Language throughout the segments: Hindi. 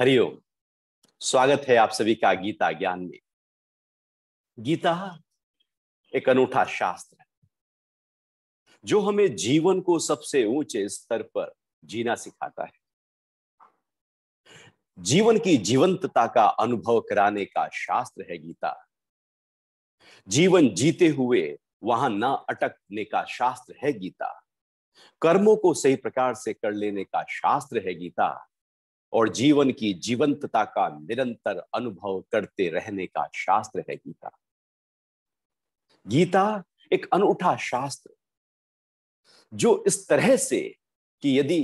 हरिओम। स्वागत है आप सभी का गीता ज्ञान में। गीता एक अनूठा शास्त्र है जो हमें जीवन को सबसे ऊंचे स्तर पर जीना सिखाता है। जीवन की जीवंतता का अनुभव कराने का शास्त्र है गीता। जीवन जीते हुए वहां ना अटकने का शास्त्र है गीता। कर्मों को सही प्रकार से कर लेने का शास्त्र है गीता। और जीवन की जीवंतता का निरंतर अनुभव करते रहने का शास्त्र है गीता। गीता एक अनूठा शास्त्र जो इस तरह से कि यदि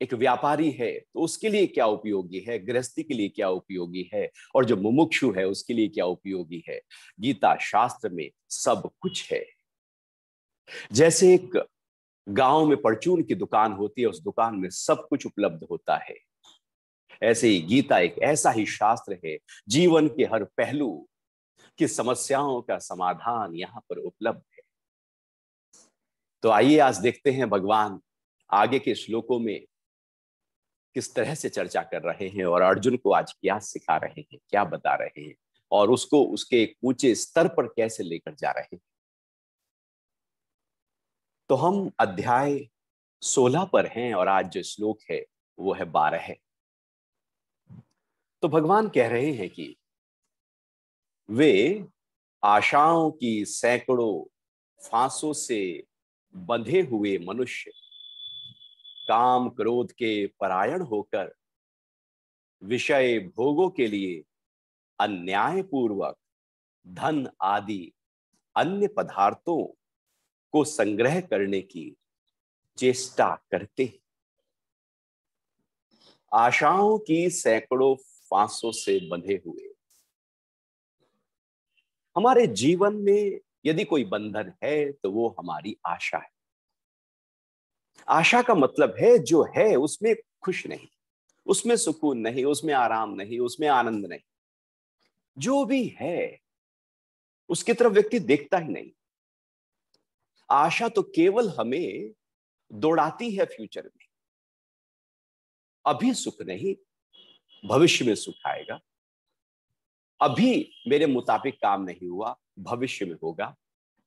एक व्यापारी है तो उसके लिए क्या उपयोगी है, गृहस्थी के लिए क्या उपयोगी है, और जो मुमुक्षु है उसके लिए क्या उपयोगी है। गीता शास्त्र में सब कुछ है। जैसे एक गांव में परचून की दुकान होती है, उस दुकान में सब कुछ उपलब्ध होता है, ऐसे ही गीता एक ऐसा ही शास्त्र है जीवन के हर पहलू की समस्याओं का समाधान यहां पर उपलब्ध है। तो आइए आज देखते हैं भगवान आगे के श्लोकों में किस तरह से चर्चा कर रहे हैं और अर्जुन को आज क्या सिखा रहे हैं, क्या बता रहे हैं, और उसको उसके एक ऊंचे स्तर पर कैसे लेकर जा रहे हैं। तो हम अध्याय 16 पर हैं और आज जो श्लोक है वो है 12 है। तो भगवान कह रहे हैं कि वे आशाओं की सैकड़ों फांसों से बंधे हुए मनुष्य काम क्रोध के परायण होकर विषय भोगों के लिए अन्यायपूर्वक धन आदि अन्य पदार्थों को संग्रह करने की चेष्टा करते हैं। आशाओं की सैकड़ों फांसों से बंधे हुए हमारे जीवन में यदि कोई बंधन है तो वो हमारी आशा है। आशा का मतलब है जो है उसमें खुश नहीं, उसमें सुकून नहीं, उसमें आराम नहीं, उसमें आनंद नहीं। जो भी है उसकी तरफ व्यक्ति देखता ही नहीं। आशा तो केवल हमें दौड़ाती है फ्यूचर में। अभी सुख नहीं, भविष्य में सुख आएगा। अभी मेरे मुताबिक काम नहीं हुआ, भविष्य में होगा।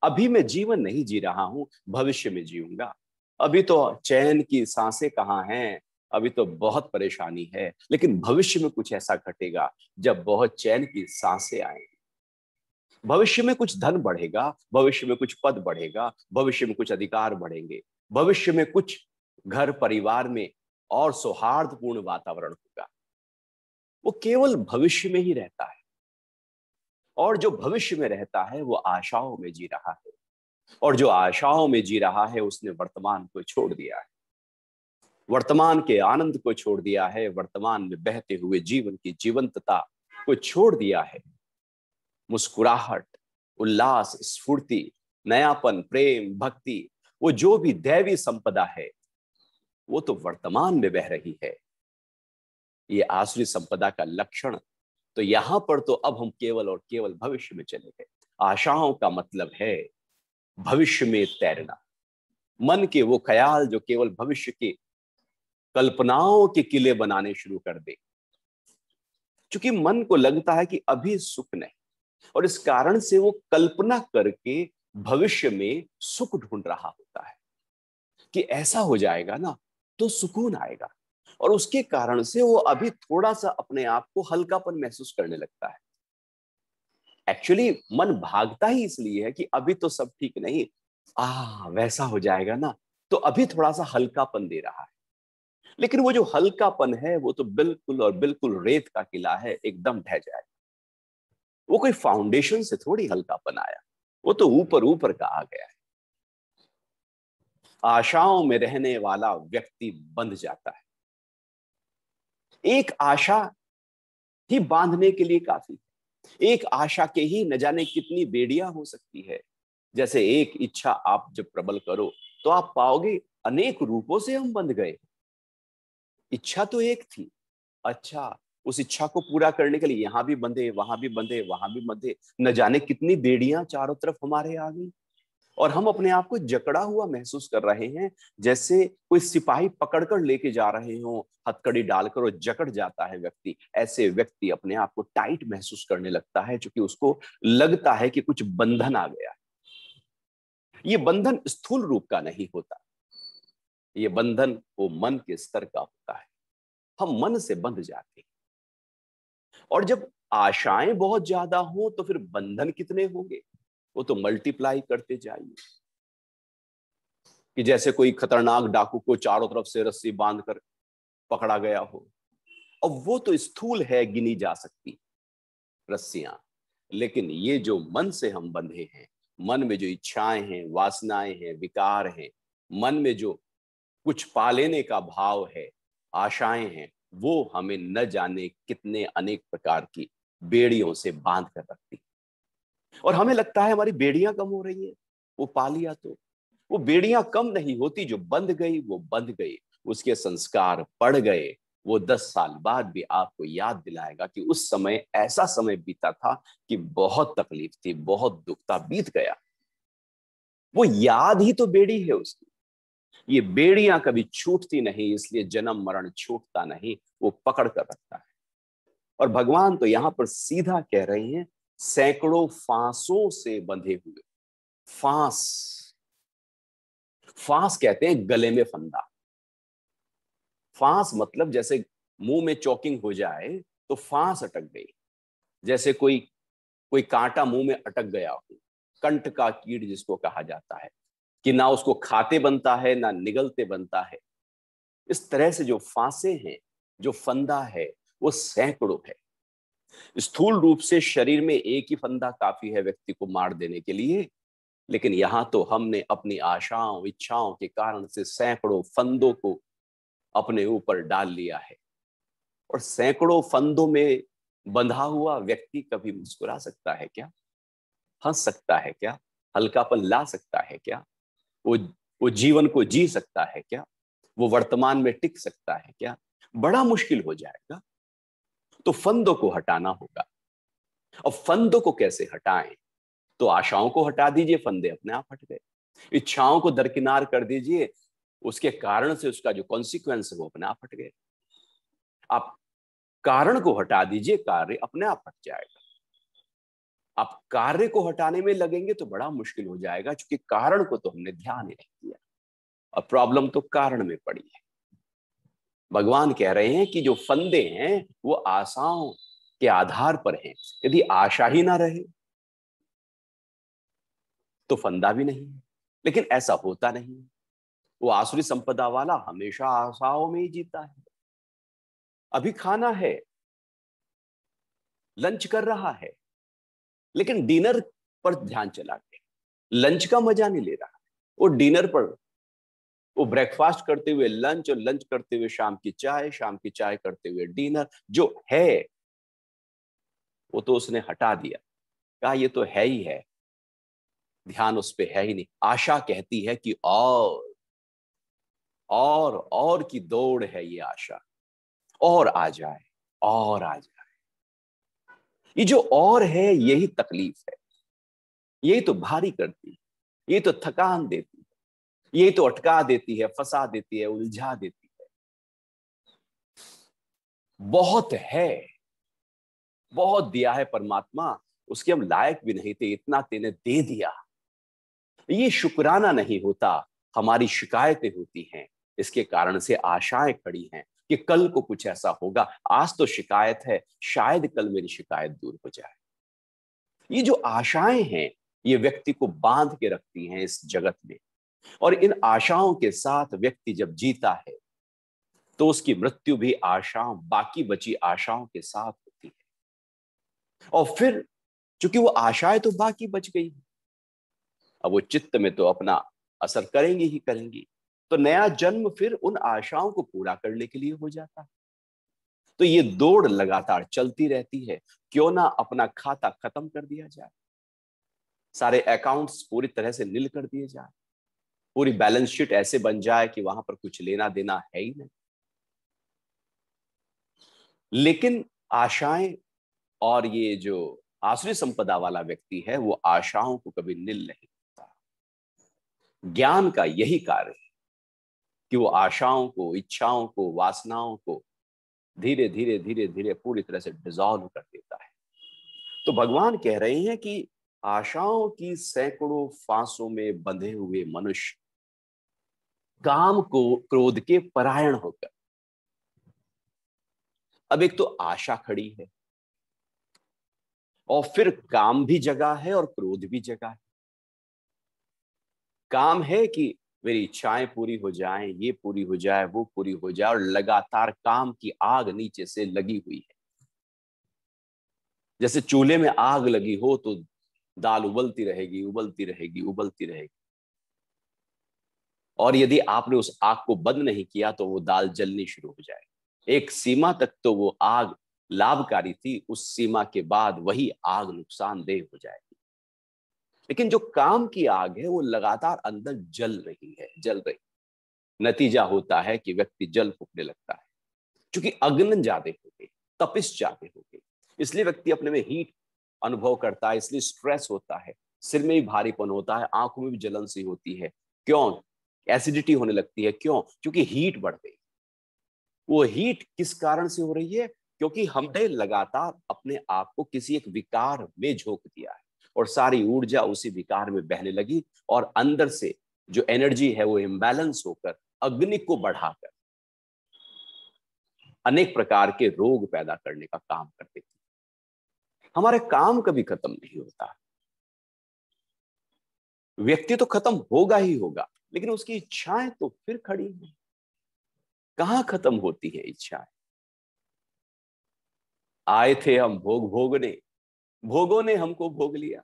अभी मैं जीवन नहीं जी रहा हूं, भविष्य में जीऊंगा। अभी तो चैन की सांसें कहाँ हैं, अभी तो बहुत परेशानी है, लेकिन भविष्य में कुछ ऐसा घटेगा जब बहुत चैन की सांसें आएंगी। भविष्य में कुछ धन बढ़ेगा, भविष्य में कुछ पद बढ़ेगा, भविष्य में कुछ अधिकार बढ़ेंगे, भविष्य में कुछ घर परिवार में और सौहार्दपूर्ण वातावरण होगा। वो केवल भविष्य में ही रहता है, और जो भविष्य में रहता है वो आशाओं में जी रहा है, और जो आशाओं में जी रहा है उसने वर्तमान को छोड़ दिया है, वर्तमान के आनंद को छोड़ दिया है, वर्तमान में बहते हुए जीवन की जीवंतता को छोड़ दिया है। मुस्कुराहट, उल्लास, स्फूर्ति, नयापन, प्रेम, भक्ति, वो जो भी दैवी संपदा है वो तो वर्तमान में बह रही है। ये आसुरी संपदा का लक्षण तो यहां पर तो अब हम केवल और केवल भविष्य में चले गए। आशाओं का मतलब है भविष्य में तैरना। मन के वो ख्याल जो केवल भविष्य के कल्पनाओं के किले बनाने शुरू कर दे, क्योंकि मन को लगता है कि अभी सुख नहीं, और इस कारण से वो कल्पना करके भविष्य में सुख ढूंढ रहा होता है कि ऐसा हो जाएगा ना तो सुकून आएगा, और उसके कारण से वो अभी थोड़ा सा अपने आप को हल्कापन महसूस करने लगता है। एक्चुअली मन भागता ही इसलिए है कि अभी तो सब ठीक नहीं, वैसा हो जाएगा ना तो अभी थोड़ा सा हल्कापन दे रहा है। लेकिन वो जो हल्कापन है वो तो बिल्कुल और बिल्कुल रेत का किला है, एकदम ढह जाएगा। वो कोई फाउंडेशन से थोड़ी हल्कापन आया, वो तो ऊपर ऊपर का आ गया है। आशाओं में रहने वाला व्यक्ति बंध जाता है। एक आशा ही बांधने के लिए काफी है। एक आशा के ही न जाने कितनी बेड़ियां हो सकती है। जैसे एक इच्छा आप जब प्रबल करो तो आप पाओगे अनेक रूपों से हम बंध गए। इच्छा तो एक थी, अच्छा उस इच्छा को पूरा करने के लिए यहां भी बंधे, वहां भी बंधे, वहां भी बंधे, न जाने कितनी बेड़ियां चारों तरफ हमारे आ गई। और हम अपने आप को जकड़ा हुआ महसूस कर रहे हैं, जैसे कोई सिपाही पकड़कर लेके जा रहे हो हथकड़ी डालकर, और जकड़ जाता है व्यक्ति। ऐसे व्यक्ति अपने आप को टाइट महसूस करने लगता है, क्योंकि उसको लगता है कि कुछ बंधन आ गया। ये बंधन स्थूल रूप का नहीं होता, ये बंधन वो मन के स्तर का होता है। हम मन से बंध जाते हैं। और जब आशाएं बहुत ज्यादा हो तो फिर बंधन कितने होंगे, वो तो मल्टीप्लाई करते जाइए। कि जैसे कोई खतरनाक डाकू को चारों तरफ से रस्सी बांधकर पकड़ा गया हो। अब वो तो स्थूल है, गिनी जा सकती रस्सियां। लेकिन ये जो मन से हम बंधे हैं, मन में जो इच्छाएं हैं, वासनाएं हैं, विकार हैं, मन में जो कुछ पा लेने का भाव है, आशाएं हैं, वो हमें न जाने कितने अनेक प्रकार की बेड़ियों से बांध कर रखती। और हमें लगता है हमारी बेड़ियां कम हो रही है, वो पा लिया तो। वो बेड़ियां कम नहीं होती, जो बंध गई वो बंध गई, उसके संस्कार पड़ गए। वो 10 साल बाद भी आपको याद दिलाएगा कि उस समय ऐसा समय बीता था कि बहुत तकलीफ थी, बहुत दुख था, बीत गया। वो याद ही तो बेड़ी है उसकी। ये बेड़ियां कभी छूटती नहीं, इसलिए जन्म मरण छूटता नहीं, वो पकड़ कर रखता है। और भगवान तो यहां पर सीधा कह रहे हैं, सैकड़ों फांसों से बंधे हुए। फांस, फांस कहते हैं गले में फंदा। फांस मतलब जैसे मुंह में चॉकिंग हो जाए तो फांस अटक गई। जैसे कोई कोई कांटा मुंह में अटक गया हो, कंठ का कीड़ जिसको कहा जाता है, कि ना उसको खाते बनता है ना निगलते बनता है। इस तरह से जो फांसे हैं, जो फंदा है, वो सैकड़ों है। स्थूल रूप से शरीर में एक ही फंदा काफी है व्यक्ति को मार देने के लिए, लेकिन यहां तो हमने अपनी आशाओं इच्छाओं के कारण से सैकड़ों फंदों को अपने ऊपर डाल लिया है। और सैकड़ों फंदों में बंधा हुआ व्यक्ति कभी मुस्कुरा सकता है क्या? हंस सकता है क्या? हल्कापन ला सकता है क्या? वो वो जीवन को जी सकता है क्या? वो वर्तमान में टिक सकता है क्या? बड़ा मुश्किल हो जाएगा। तो फंदों को हटाना होगा। अब फंदों को कैसे हटाएं? तो आशाओं को हटा दीजिए, फंदे अपने आप हट गए। इच्छाओं को दरकिनार कर दीजिए, उसके कारण से उसका जो कॉन्सिक्वेंस है वो अपने आप हट गए। आप कारण को हटा दीजिए, कार्य अपने आप हट जाएगा। आप कार्य को हटाने में लगेंगे तो बड़ा मुश्किल हो जाएगा, क्योंकि कारण को तो हमने ध्यान ही नहीं दिया। और प्रॉब्लम तो कारण में पड़ी है। भगवान कह रहे हैं कि जो फंदे हैं वो आशाओं के आधार पर हैं। यदि आशा ही ना रहे तो फंदा भी नहीं है। लेकिन ऐसा होता नहीं। वो आसुरी संपदा वाला हमेशा आशाओं में ही जीता है। अभी खाना है, लंच कर रहा है, लेकिन डिनर पर ध्यान चला गया, लंच का मजा नहीं ले रहा। वो डिनर पर, वो ब्रेकफास्ट करते हुए लंच, और लंच करते हुए शाम की चाय, शाम की चाय करते हुए डिनर, जो है वो तो उसने हटा दिया। कहा ये तो है ही है, ध्यान उस पर है ही नहीं। आशा कहती है कि और की दौड़ है ये आशा, और आ जाए, और आ जाए। ये जो और है यही तकलीफ है, यही तो भारी करती है, यही तो थकान देती है, यही तो अटका देती है, फंसा देती है, उलझा देती है। बहुत है, बहुत दिया है परमात्मा, उसके हम लायक भी नहीं थे, इतना तेने दे दिया। ये शुक्राना नहीं होता, हमारी शिकायतें होती हैं। इसके कारण से आशाएं खड़ी हैं कि कल को कुछ ऐसा होगा। आज तो शिकायत है, शायद कल मेरी शिकायत दूर हो जाए। ये जो आशाएं हैं, ये व्यक्ति को बांध के रखती हैं इस जगत में। और इन आशाओं के साथ व्यक्ति जब जीता है तो उसकी मृत्यु भी आशाओं, बाकी बची आशाओं के साथ होती है। और फिर चूंकि वो आशाएं तो बाकी बच गई, अब वो चित्त में तो अपना असर करेंगी ही करेंगी। तो नया जन्म फिर उन आशाओं को पूरा करने के लिए हो जाता है। तो ये दौड़ लगातार चलती रहती है। क्यों ना अपना खाता खत्म कर दिया जाए, सारे अकाउंट्स पूरी तरह से नील कर दिए जाए, पूरी बैलेंस शीट ऐसे बन जाए कि वहां पर कुछ लेना देना है ही नहीं। लेकिन आशाएं, और ये जो आसुरी संपदा वाला व्यक्ति है, वो आशाओं को कभी नील नहीं करता। ज्ञान का यही कार्य है कि वो आशाओं को, इच्छाओं को, वासनाओं को धीरे धीरे धीरे धीरे पूरी तरह से डिसॉल्व कर देता है। तो भगवान कह रहे हैं कि आशाओं की सैकड़ों फांसों में बंधे हुए मनुष्य काम को, क्रोध के परायण होकर, अब एक तो आशा खड़ी है और फिर काम भी जगा है और क्रोध भी जगा है। काम है कि मेरी इच्छाएं पूरी हो जाएं, ये पूरी हो जाए, वो पूरी हो जाए, और लगातार काम की आग नीचे से लगी हुई है। जैसे चूल्हे में आग लगी हो तो दाल उबलती रहेगी, उबलती रहेगी, उबलती रहेगी, और यदि आपने उस आग को बंद नहीं किया तो वो दाल जलनी शुरू हो जाएगी। एक सीमा तक तो वो आग लाभकारी थी, उस सीमा के बाद वही आग नुकसानदेह हो जाएगी। लेकिन जो काम की आग है वो लगातार अंदर जल रही है, जल रही। नतीजा होता है कि व्यक्ति जल फूकने लगता है, क्योंकि अग्नि ज्यादा हो गई, तपिश ज्यादा हो गई, इसलिए व्यक्ति अपने में हीट अनुभव करता है, इसलिए स्ट्रेस होता है, सिर में भी भारीपन होता है, आंखों में भी जलन सी होती है। क्यों? एसिडिटी होने लगती है। क्यों? क्योंकि हीट बढ़ गई। वो हीट किस कारण से हो रही है? क्योंकि हमने लगातार अपने आप को किसी एक विकार में झोंक दिया है और सारी ऊर्जा उसी विकार में बहने लगी, और अंदर से जो एनर्जी है वो इम्बैलेंस होकर अग्नि को बढ़ाकर अनेक प्रकार के रोग पैदा करने का काम करती थी। हमारे काम कभी खत्म नहीं होता। व्यक्ति तो खत्म होगा ही होगा, लेकिन उसकी इच्छाएं तो फिर खड़ी हैं। कहां खत्म होती है इच्छाएं? आए थे हम भोग भोगने, भोगों ने हमको भोग लिया।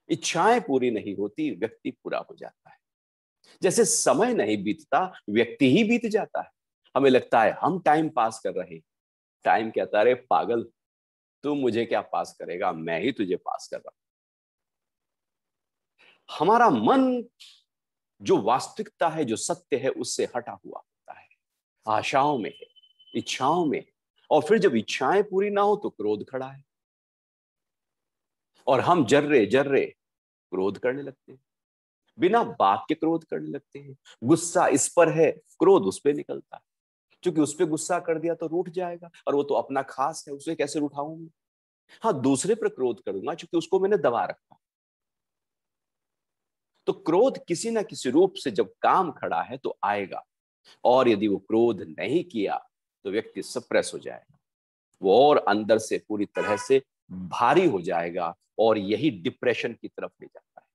इच्छाएं पूरी नहीं होती, व्यक्ति पूरा हो जाता है। जैसे समय नहीं बीतता, व्यक्ति ही बीत जाता है। हमें लगता है हम टाइम पास कर रहे हैं, टाइम कहता है अरे पागल, तू मुझे क्या पास करेगा, मैं ही तुझे पास कर रहा हूं। हमारा मन जो वास्तविकता है, जो सत्य है, उससे हटा हुआ होता है, आशाओं में है, इच्छाओं में है। और फिर जब इच्छाएं पूरी ना हो तो क्रोध खड़ा है, और हम जर्रे जर्रे क्रोध करने लगते हैं, बिना बात के क्रोध करने लगते हैं। गुस्सा इस पर है, क्रोध उस पर निकलता है, क्योंकि उस पर गुस्सा कर दिया तो रूठ जाएगा, और वो तो अपना खास है, उसे कैसे रूठाऊंगा। हाँ, दूसरे पर क्रोध करूंगा क्योंकि उसको मैंने दबा रखा। तो क्रोध किसी ना किसी रूप से जब काम खड़ा है तो आएगा, और यदि वो क्रोध नहीं किया तो व्यक्ति सप्रेस हो जाएगा, वो और अंदर से पूरी तरह से भारी हो जाएगा, और यही डिप्रेशन की तरफ ले जाता है।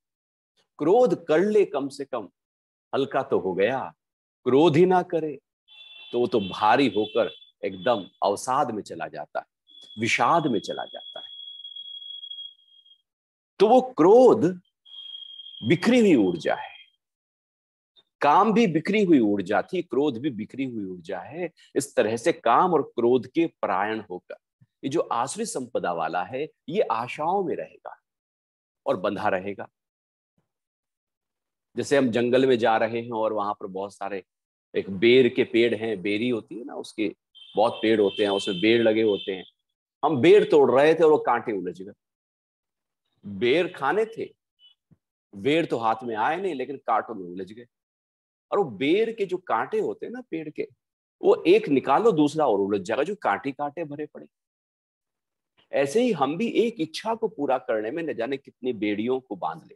क्रोध कर ले कम से कम, हल्का तो हो गया। क्रोध ही ना करे तो वो तो भारी होकर एकदम अवसाद में चला जाता है, विषाद में चला जाता है। तो वो क्रोध बिखरी हुई ऊर्जा है। काम भी बिखरी हुई ऊर्जा थी, क्रोध भी बिखरी हुई ऊर्जा है। इस तरह से काम और क्रोध के परायण होकर ये जो आसुरी संपदा वाला है, ये आशाओं में रहेगा और बंधा रहेगा। जैसे हम जंगल में जा रहे हैं और वहां पर बहुत सारे एक बेर के पेड़ हैं, बेरी होती है ना, उसके बहुत पेड़ होते हैं, उसमें बेर लगे होते हैं। हम बेर तोड़ रहे थे और वो कांटे उलझ गए। बेर खाने थे, बेर तो हाथ में आए नहीं, लेकिन कांटों में उलझ गए। और वो बेर के जो कांटे होते हैं ना पेड़ के, वो एक निकालो दूसरा और उलझ जाएगा, जो कांटे कांटे भरे पड़े। ऐसे ही हम भी एक इच्छा को पूरा करने में न जाने कितनी बेड़ियों को बांध लेते,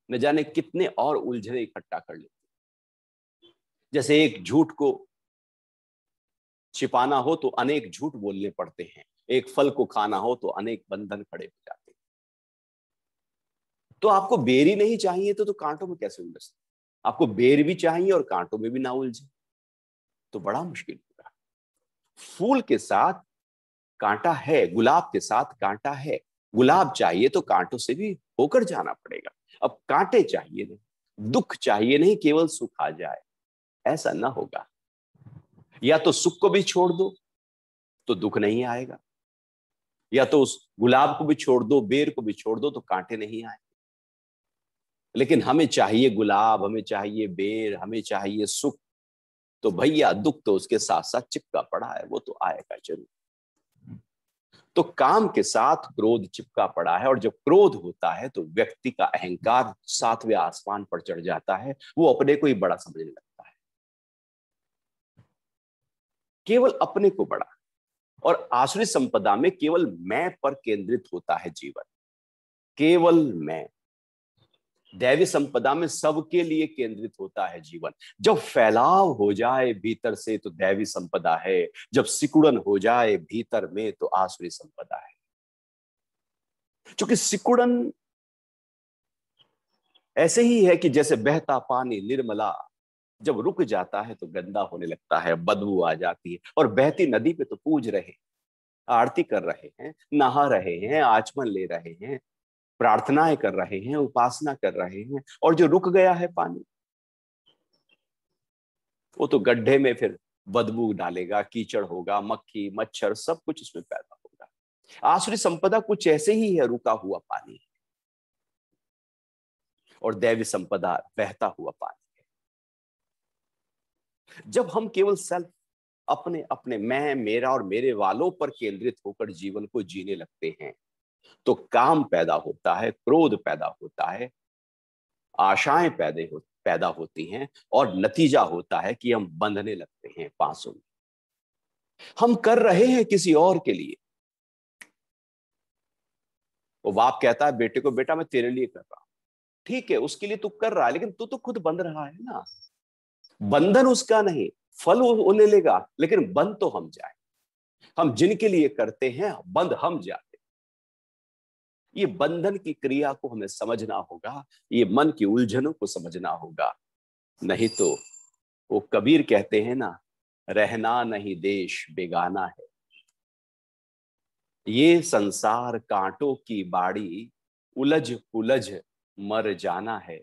न जाने कितने और उलझने इकट्ठा कर लेते। जैसे एक झूठ को छिपाना हो तो अनेक झूठ बोलने पड़ते हैं, एक फल को खाना हो तो अनेक बंधन खड़े हो जाते हैं। तो आपको बेर ही नहीं चाहिए तो कांटों में कैसे उलझते? आपको बेर भी चाहिए और कांटों में भी ना उलझे तो बड़ा मुश्किल होगा। फूल के साथ कांटा है, गुलाब के साथ कांटा है। गुलाब चाहिए तो कांटों से भी होकर जाना पड़ेगा। अब कांटे चाहिए नहीं, दुख चाहिए नहीं केवल सुख आ जाए, ऐसा ना होगा। या तो सुख को भी छोड़ दो तो दुख नहीं आएगा, या तो उस गुलाब को भी छोड़ दो, बेर को भी छोड़ दो तो कांटे नहीं आए। लेकिन हमें चाहिए गुलाब, हमें चाहिए बेर, हमें चाहिए सुख, तो भैया दुख तो उसके साथ साथ चिपका पड़ा है, वो तो आएगा जरूर। तो काम के साथ क्रोध चिपका पड़ा है, और जब क्रोध होता है तो व्यक्ति का अहंकार 7वें आसमान पर चढ़ जाता है, वो अपने को ही बड़ा समझने लगता है, केवल अपने को बड़ा। और आसुरी संपदा में केवल मैं पर केंद्रित होता है जीवन, केवल मैं। दैवी संपदा में सबके लिए केंद्रित होता है जीवन। जब फैलाव हो जाए भीतर से तो दैवी संपदा है, जब सिकुड़न हो जाए भीतर में तो आसुरी संपदा है। क्योंकि सिकुड़न ऐसे ही है कि जैसे बहता पानी निर्मला जब रुक जाता है तो गंदा होने लगता है, बदबू आ जाती है। और बहती नदी पे तो पूज रहे, आरती कर रहे हैं, नहा रहे हैं, आचमन ले रहे हैं, प्रार्थनाएं कर रहे हैं, उपासना कर रहे हैं, और जो रुक गया है पानी वो तो गड्ढे में फिर बदबू डालेगा, कीचड़ होगा, मक्खी मच्छर सब कुछ उसमें पैदा होगा। आसुरी संपदा कुछ ऐसे ही है, रुका हुआ पानी, और दैवी संपदा बहता हुआ पानी है। जब हम केवल सेल्फ, अपने अपने मैं, मेरा और मेरे वालों पर केंद्रित होकर जीवन को जीने लगते हैं तो काम पैदा होता है, क्रोध पैदा होता है, आशाएं पैदा होती हैं, और नतीजा होता है कि हम बंधने लगते हैं पासों में। हम कर रहे हैं किसी और के लिए। वो बाप कहता है बेटे को, बेटा मैं तेरे लिए कर रहा हूं। ठीक है, उसके लिए तू कर रहा है, लेकिन तू तो खुद बंध रहा है ना। बंधन उसका नहीं, फल वो ले लेगा, लेकिन बंध तो हम जाए। हम जिनके लिए करते हैं बंध हम जाते। ये बंधन की क्रिया को हमें समझना होगा, ये मन की उलझनों को समझना होगा। नहीं तो वो कबीर कहते हैं ना, रहना नहीं देश बेगाना है, ये संसार कांटों की बाड़ी, उलझ उलझ मर जाना है,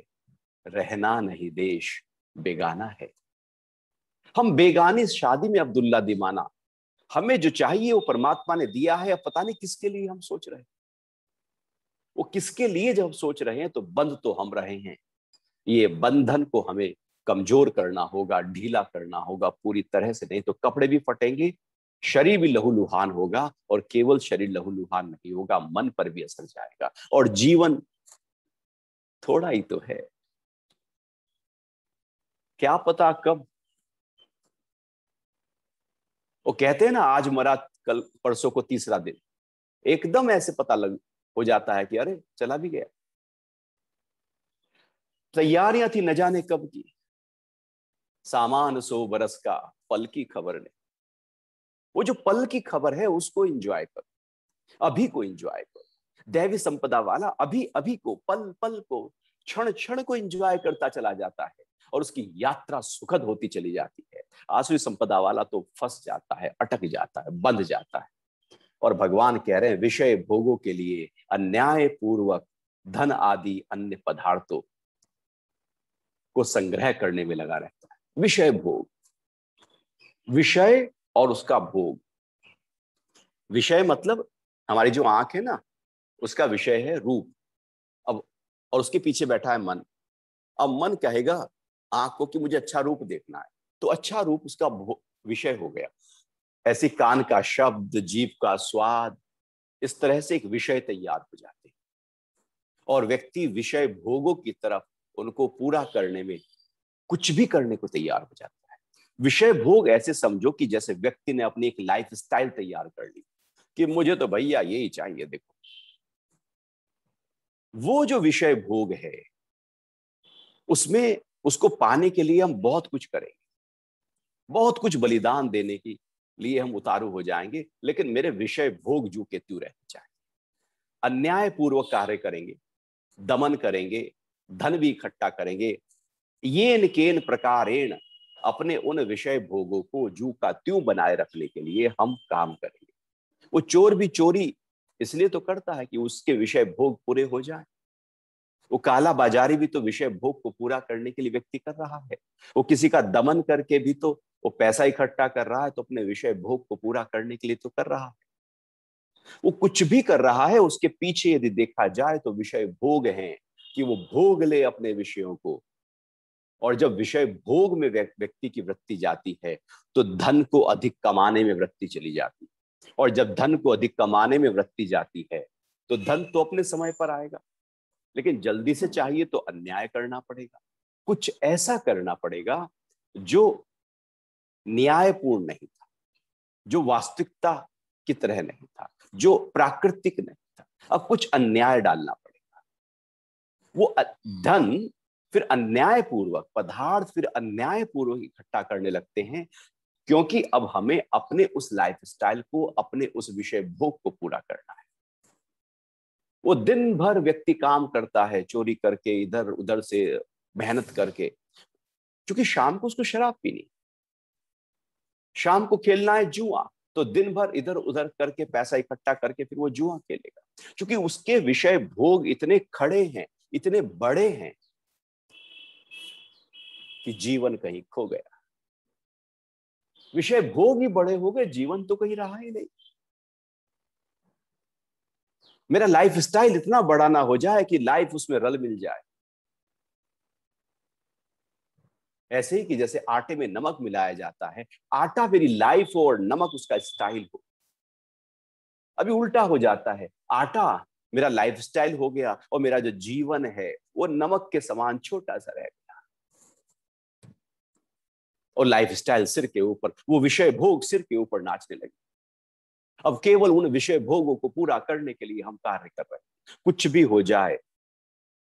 रहना नहीं देश बेगाना है। हम बेगानी शादी में अब्दुल्ला दीवाना, हमें जो चाहिए वो परमात्मा ने दिया है, अब पता नहीं किसके लिए हम सोच रहे हैं। वो किसके लिए जब सोच रहे हैं तो बंध तो हम रहे हैं। ये बंधन को हमें कमजोर करना होगा, ढीला करना होगा, पूरी तरह से नहीं तो कपड़े भी फटेंगे, शरीर भी लहूलुहान होगा, और केवल शरीर लहूलुहान नहीं होगा, मन पर भी असर जाएगा, और जीवन थोड़ा ही तो है, क्या पता कब। वो कहते हैं ना, आज मरा कल परसों को तीसरा दिन, एकदम ऐसे पता लग हो जाता है कि अरे चला भी गया। तैयारियां थी न जाने कब की, सामान 100 बरस का, पल की खबर ने। वो जो पल की खबर है उसको एंजॉय करो, अभी को एंजॉय करो। दैवी संपदा वाला अभी अभी को, पल पल को, क्षण क्षण को एंजॉय करता चला जाता है, और उसकी यात्रा सुखद होती चली जाती है। आसुरी संपदा वाला तो फंस जाता है, अटक जाता है, बंध जाता है। और भगवान कह रहे हैं, विषय भोगों के लिए अन्याय पूर्वक धन आदि अन्य पदार्थों को संग्रह करने में लगा रहता है। विषय भोग, विषय और उसका भोग। विषय मतलब हमारी जो आंख है ना, उसका विषय है रूप। अब और उसके पीछे बैठा है मन। अब मन कहेगा आंख को कि मुझे अच्छा रूप देखना है, तो अच्छा रूप उसका विषय हो गया। ऐसे कान का शब्द, जीभ का स्वाद, इस तरह से एक विषय तैयार हो जाते हैं, और व्यक्ति विषय भोगों की तरफ उनको पूरा करने में कुछ भी करने को तैयार हो जाता है। विषय भोग ऐसे समझो कि जैसे व्यक्ति ने अपनी एक लाइफ स्टाइल तैयार कर ली कि मुझे तो भैया यही चाहिए। देखो, वो जो विषय भोग है उसमें उसको पाने के लिए हम बहुत कुछ करेंगे, बहुत कुछ बलिदान देने के लिए हम उतारू हो जाएंगे, लेकिन मेरे विषय भोग जू के त्यों रहने चाहिए। अन्याय पूर्वक कार्य करेंगे, दमन करेंगे, धन भी इकट्ठा करेंगे, येन केन प्रकारेण अपने उन विषय भोगों को जू का त्यों बनाए रखने के लिए हम काम करेंगे। वो चोर भी चोरी इसलिए तो करता है कि उसके विषय भोग पूरे हो जाए। वो काला बाजारी भी तो विषय भोग को पूरा करने के लिए व्यक्ति कर रहा है। वो किसी का दमन करके भी तो वो पैसा इकट्ठा कर रहा है, तो अपने विषय भोग को पूरा करने के लिए तो कर रहा है। वो कुछ भी कर रहा है, उसके पीछे यदि देखा जाए तो विषय भोग हैं कि वो भोग ले अपने विषयों को। और जब विषय भोग में व्यक्ति की वृत्ति जाती है तो धन को अधिक कमाने में वृत्ति चली जाती है। और जब धन को अधिक कमाने में वृत्ति जाती है तो धन तो अपने समय पर आएगा, लेकिन जल्दी से चाहिए तो अन्याय करना पड़ेगा, कुछ ऐसा करना पड़ेगा जो न्यायपूर्ण नहीं था, जो वास्तविकता की तरह नहीं था, जो प्राकृतिक नहीं था। अब कुछ अन्याय डालना पड़ेगा। वो धन फिर अन्यायपूर्वक, पदार्थ फिर अन्यायपूर्वक इकट्ठा करने लगते हैं, क्योंकि अब हमें अपने उस लाइफस्टाइल को, अपने उस विषय भोग को पूरा करना है। वो दिन भर व्यक्ति काम करता है, चोरी करके, इधर उधर से मेहनत करके, क्योंकि शाम को उसको शराब पीनी, शाम को खेलना है जुआ, तो दिन भर इधर उधर करके पैसा इकट्ठा करके फिर वो जुआ खेलेगा, क्योंकि उसके विषय भोग इतने खड़े हैं, इतने बड़े हैं कि जीवन कहीं खो गया। विषय भोग ही बड़े हो गए, जीवन तो कहीं रहा ही नहीं। मेरा लाइफ स्टाइल इतना बड़ा ना हो जाए कि लाइफ उसमें रल मिल जाए। ऐसे ही कि जैसे आटे में नमक मिलाया जाता है, आटा मेरी लाइफ हो और नमक उसका स्टाइल हो। अभी उल्टा हो जाता है, आटा मेरा लाइफ स्टाइल हो गया और मेरा जो जीवन है वो नमक के समान छोटा सा रह गया, और लाइफ स्टाइल सिर के ऊपर, वो विषय भोग सिर के ऊपर नाचने लगे। अब केवल उन विषय भोगों को पूरा करने के लिए हम कार्य कर रहे हैं। कुछ भी हो जाए,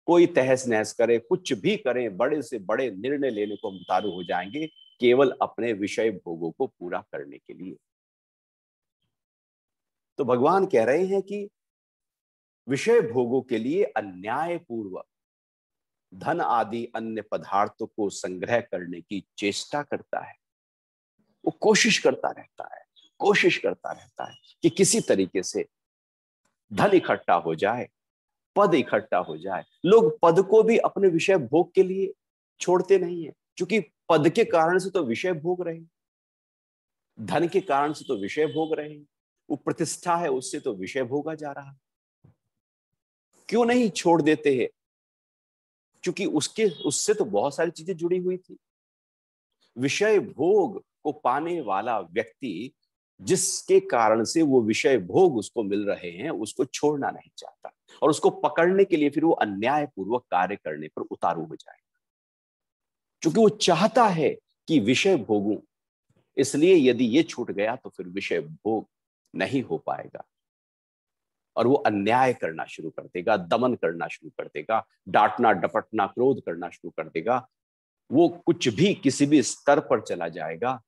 कोई तहस नहस करे, कुछ भी करें, बड़े से बड़े निर्णय लेने को हम उतारू हो जाएंगे, केवल अपने विषय भोगों को पूरा करने के लिए। तो भगवान कह रहे हैं कि विषय भोगों के लिए अन्यायपूर्वक धन आदि अन्य पदार्थों को संग्रह करने की चेष्टा करता है। वो कोशिश करता रहता है, कोशिश करता रहता है कि किसी तरीके से धन इकट्ठा हो जाए, पद इकट्ठा हो जाए। लोग पद को भी अपने विषय भोग के लिए छोड़ते नहीं है, क्योंकि पद के कारण से तो विषय भोग रहे हैं, धन के कारण से तो विषय भोग रहे हैं, वो प्रतिष्ठा है उससे तो विषय भोगा जा रहा है। क्यों नहीं छोड़ देते हैं? क्योंकि उससे तो बहुत सारी चीजें जुड़ी हुई थी। विषय भोग को पाने वाला व्यक्ति, जिसके कारण से वो विषय भोग उसको मिल रहे हैं, उसको छोड़ना नहीं चाहता, और उसको पकड़ने के लिए फिर वो अन्यायपूर्वक कार्य करने पर उतारू हो जाएगा, क्योंकि वो चाहता है कि विषय भोगूं। इसलिए यदि ये छूट गया तो फिर विषय भोग नहीं हो पाएगा, और वो अन्याय करना शुरू कर देगा, दमन करना शुरू कर देगा, डांटना डपटना क्रोध करना शुरू कर देगा। वो कुछ भी किसी भी स्तर पर चला जाएगा,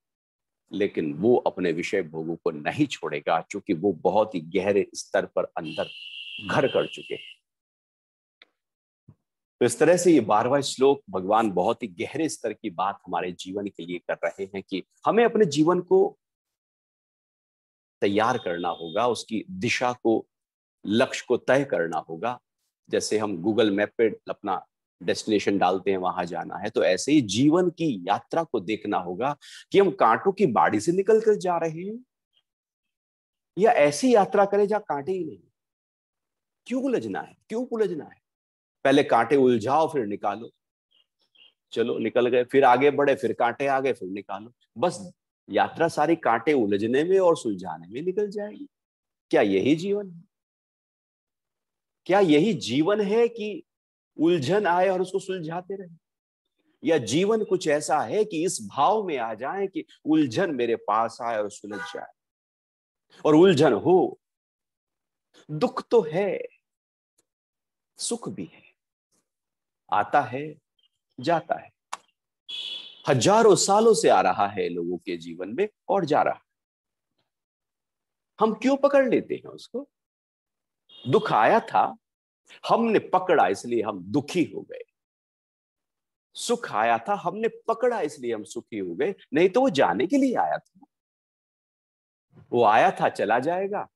लेकिन वो अपने विषय भोगों को नहीं छोड़ेगा, क्योंकि वो बहुत ही गहरे स्तर पर अंदर घर कर चुके हैं। तो इस तरह से ये 12वां श्लोक भगवान बहुत ही गहरे स्तर की बात हमारे जीवन के लिए कर रहे हैं कि हमें अपने जीवन को तैयार करना होगा, उसकी दिशा को, लक्ष्य को तय करना होगा। जैसे हम गूगल मैप पे अपना डेस्टिनेशन डालते हैं, वहां जाना है, तो ऐसे ही जीवन की यात्रा को देखना होगा कि हम कांटों की बाड़ी से निकल कर जा रहे हैं, या ऐसी यात्रा करें जहां कांटे ही नहीं। क्यों उलझना है, क्यों उलझना है? पहले कांटे उलझाओ फिर निकालो। चलो निकल गए, फिर आगे बढ़े, फिर कांटे आ गए, फिर निकालो। बस यात्रा सारी कांटे उलझने में और सुलझाने में निकल जाएगी। क्या यही जीवन है? क्या यही जीवन है कि उलझन आए और उसको सुलझाते रहे? या जीवन कुछ ऐसा है कि इस भाव में आ जाए कि उलझन मेरे पास आए और सुलझ जाए, और उलझन हो, दुख तो है, सुख भी है, आता है जाता है, हजारों सालों से आ रहा है लोगों के जीवन में और जा रहा है। हम क्यों पकड़ लेते हैं उसको? दुख आया था, हमने पकड़ा, इसलिए हम दुखी हो गए। सुख आया था, हमने पकड़ा, इसलिए हम सुखी हो गए। नहीं तो वो जाने के लिए आया था, वो आया था चला जाएगा।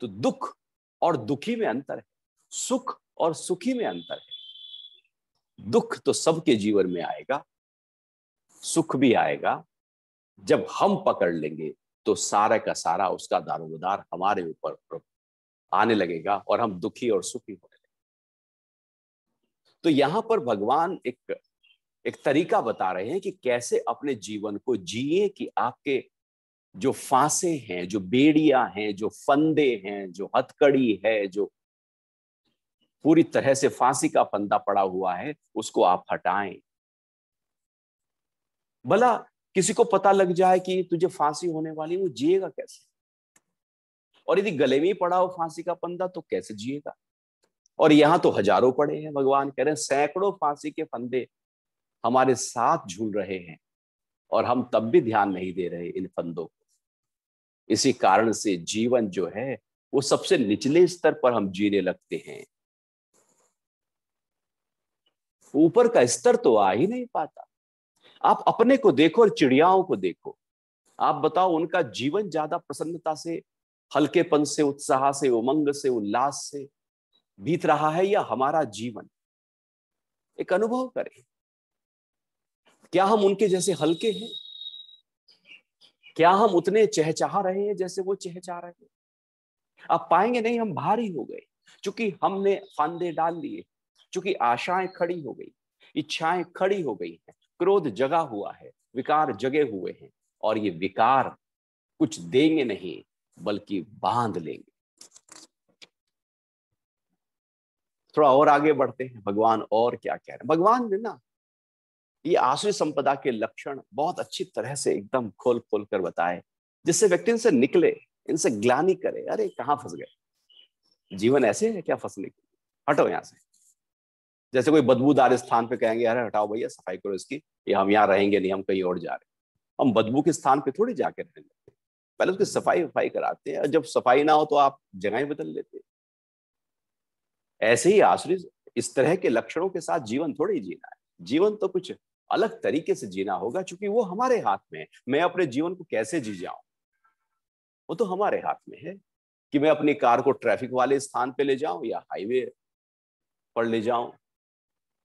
तो दुख और दुखी में अंतर है, सुख और सुखी में अंतर है। दुख तो सबके जीवन में आएगा, सुख भी आएगा। जब हम पकड़ लेंगे तो सारा का सारा उसका दारोमदार हमारे ऊपर आने लगेगा और हम दुखी और सुखी होने लगेंगे। तो यहां पर भगवान एक तरीका बता रहे हैं कि कैसे अपने जीवन को जिए कि आपके जो फांसे हैं, जो बेड़ियां हैं, जो फंदे हैं, जो हथकड़ी है, जो पूरी तरह से फांसी का फंदा पड़ा हुआ है, उसको आप हटाएं। भला किसी को पता लग जाए कि तुझे फांसी होने वाली, वो जिएगा कैसे? और यदि गले में ही पड़ा हो फांसी का फंदा तो कैसे जिएगा? और यहां तो हजारों पड़े हैं, भगवान कह रहे हैं सैकड़ों फांसी के फंदे हमारे साथ झूल रहे हैं, और हम तब भी ध्यान नहीं दे रहे इन फंदों को। इसी कारण से जीवन जो है वो सबसे निचले स्तर पर हम जीने लगते हैं, ऊपर का स्तर तो आ ही नहीं पाता। आप अपने को देखो और चिड़ियाओं को देखो, आप बताओ उनका जीवन ज्यादा प्रसन्नता से, हल्केपन से, उत्साह से, उमंग से, उल्लास से बीत रहा है, या हमारा जीवन? एक अनुभव करें, क्या हम उनके जैसे हल्के हैं? क्या हम उतने चहचहा रहे हैं जैसे वो चहचहा रहे हैं? आप पाएंगे नहीं, हम भारी हो गए, क्योंकि हमने फंदे डाल लिए, क्योंकि आशाएं खड़ी हो गई, इच्छाएं खड़ी हो गई हैं, क्रोध जगा हुआ है, विकार जगे हुए हैं, और ये विकार कुछ देंगे नहीं बल्कि बांध लेंगे। थोड़ा और आगे बढ़ते हैं, भगवान और क्या कह रहे हैं। भगवान ने ना ये आसुरी संपदा के लक्षण बहुत अच्छी तरह से एकदम खोल खोल कर बताए, जिससे व्यक्ति इनसे निकले, इनसे ग्लानि करे, अरे कहां फंस गए, जीवन ऐसे है क्या फंसने की, हटो यहां से। जैसे कोई बदबूदार स्थान पे कहेंगे अरे हटाओ भैया सफाई करो इसकी, ये हम यहाँ रहेंगे नहीं, हम कहीं और जा रहे हैं। हम बदबू के स्थान पे थोड़ी जाके रहने लगते हैं, पहले उसकी सफाई वफाई कराते हैं, और जब सफाई ना हो तो आप जगह बदल लेते हैं। ऐसे ही आसुरी इस तरह के लक्षणों के साथ जीवन थोड़ी जीना है, जीवन तो कुछ अलग तरीके से जीना होगा, क्योंकि वो हमारे हाथ में है। मैं अपने जीवन को कैसे जी जाऊं, वो तो हमारे हाथ में है, कि मैं अपनी कार को ट्रैफिक वाले स्थान पे ले जाऊं या हाईवे पर ले जाऊं,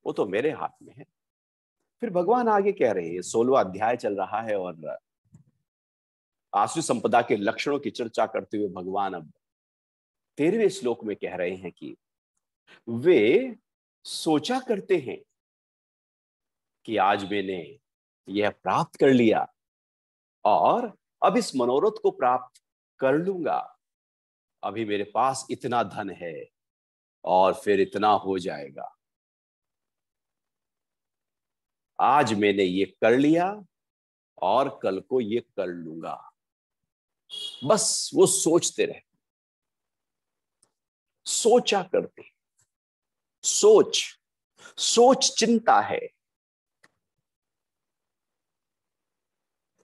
वो तो मेरे हाथ में है। फिर भगवान आगे कह रहे हैं, 16वां अध्याय चल रहा है, और आसुरी संपदा के लक्षणों की चर्चा करते हुए भगवान अब 13वें श्लोक में कह रहे हैं कि वे सोचा करते हैं कि आज मैंने यह प्राप्त कर लिया और अब इस मनोरथ को प्राप्त कर लूंगा, अभी मेरे पास इतना धन है और फिर इतना हो जाएगा, आज मैंने ये कर लिया और कल को ये कर लूंगा। बस वो सोचते रहे, सोचा करते। सोच, सोच चिंता है,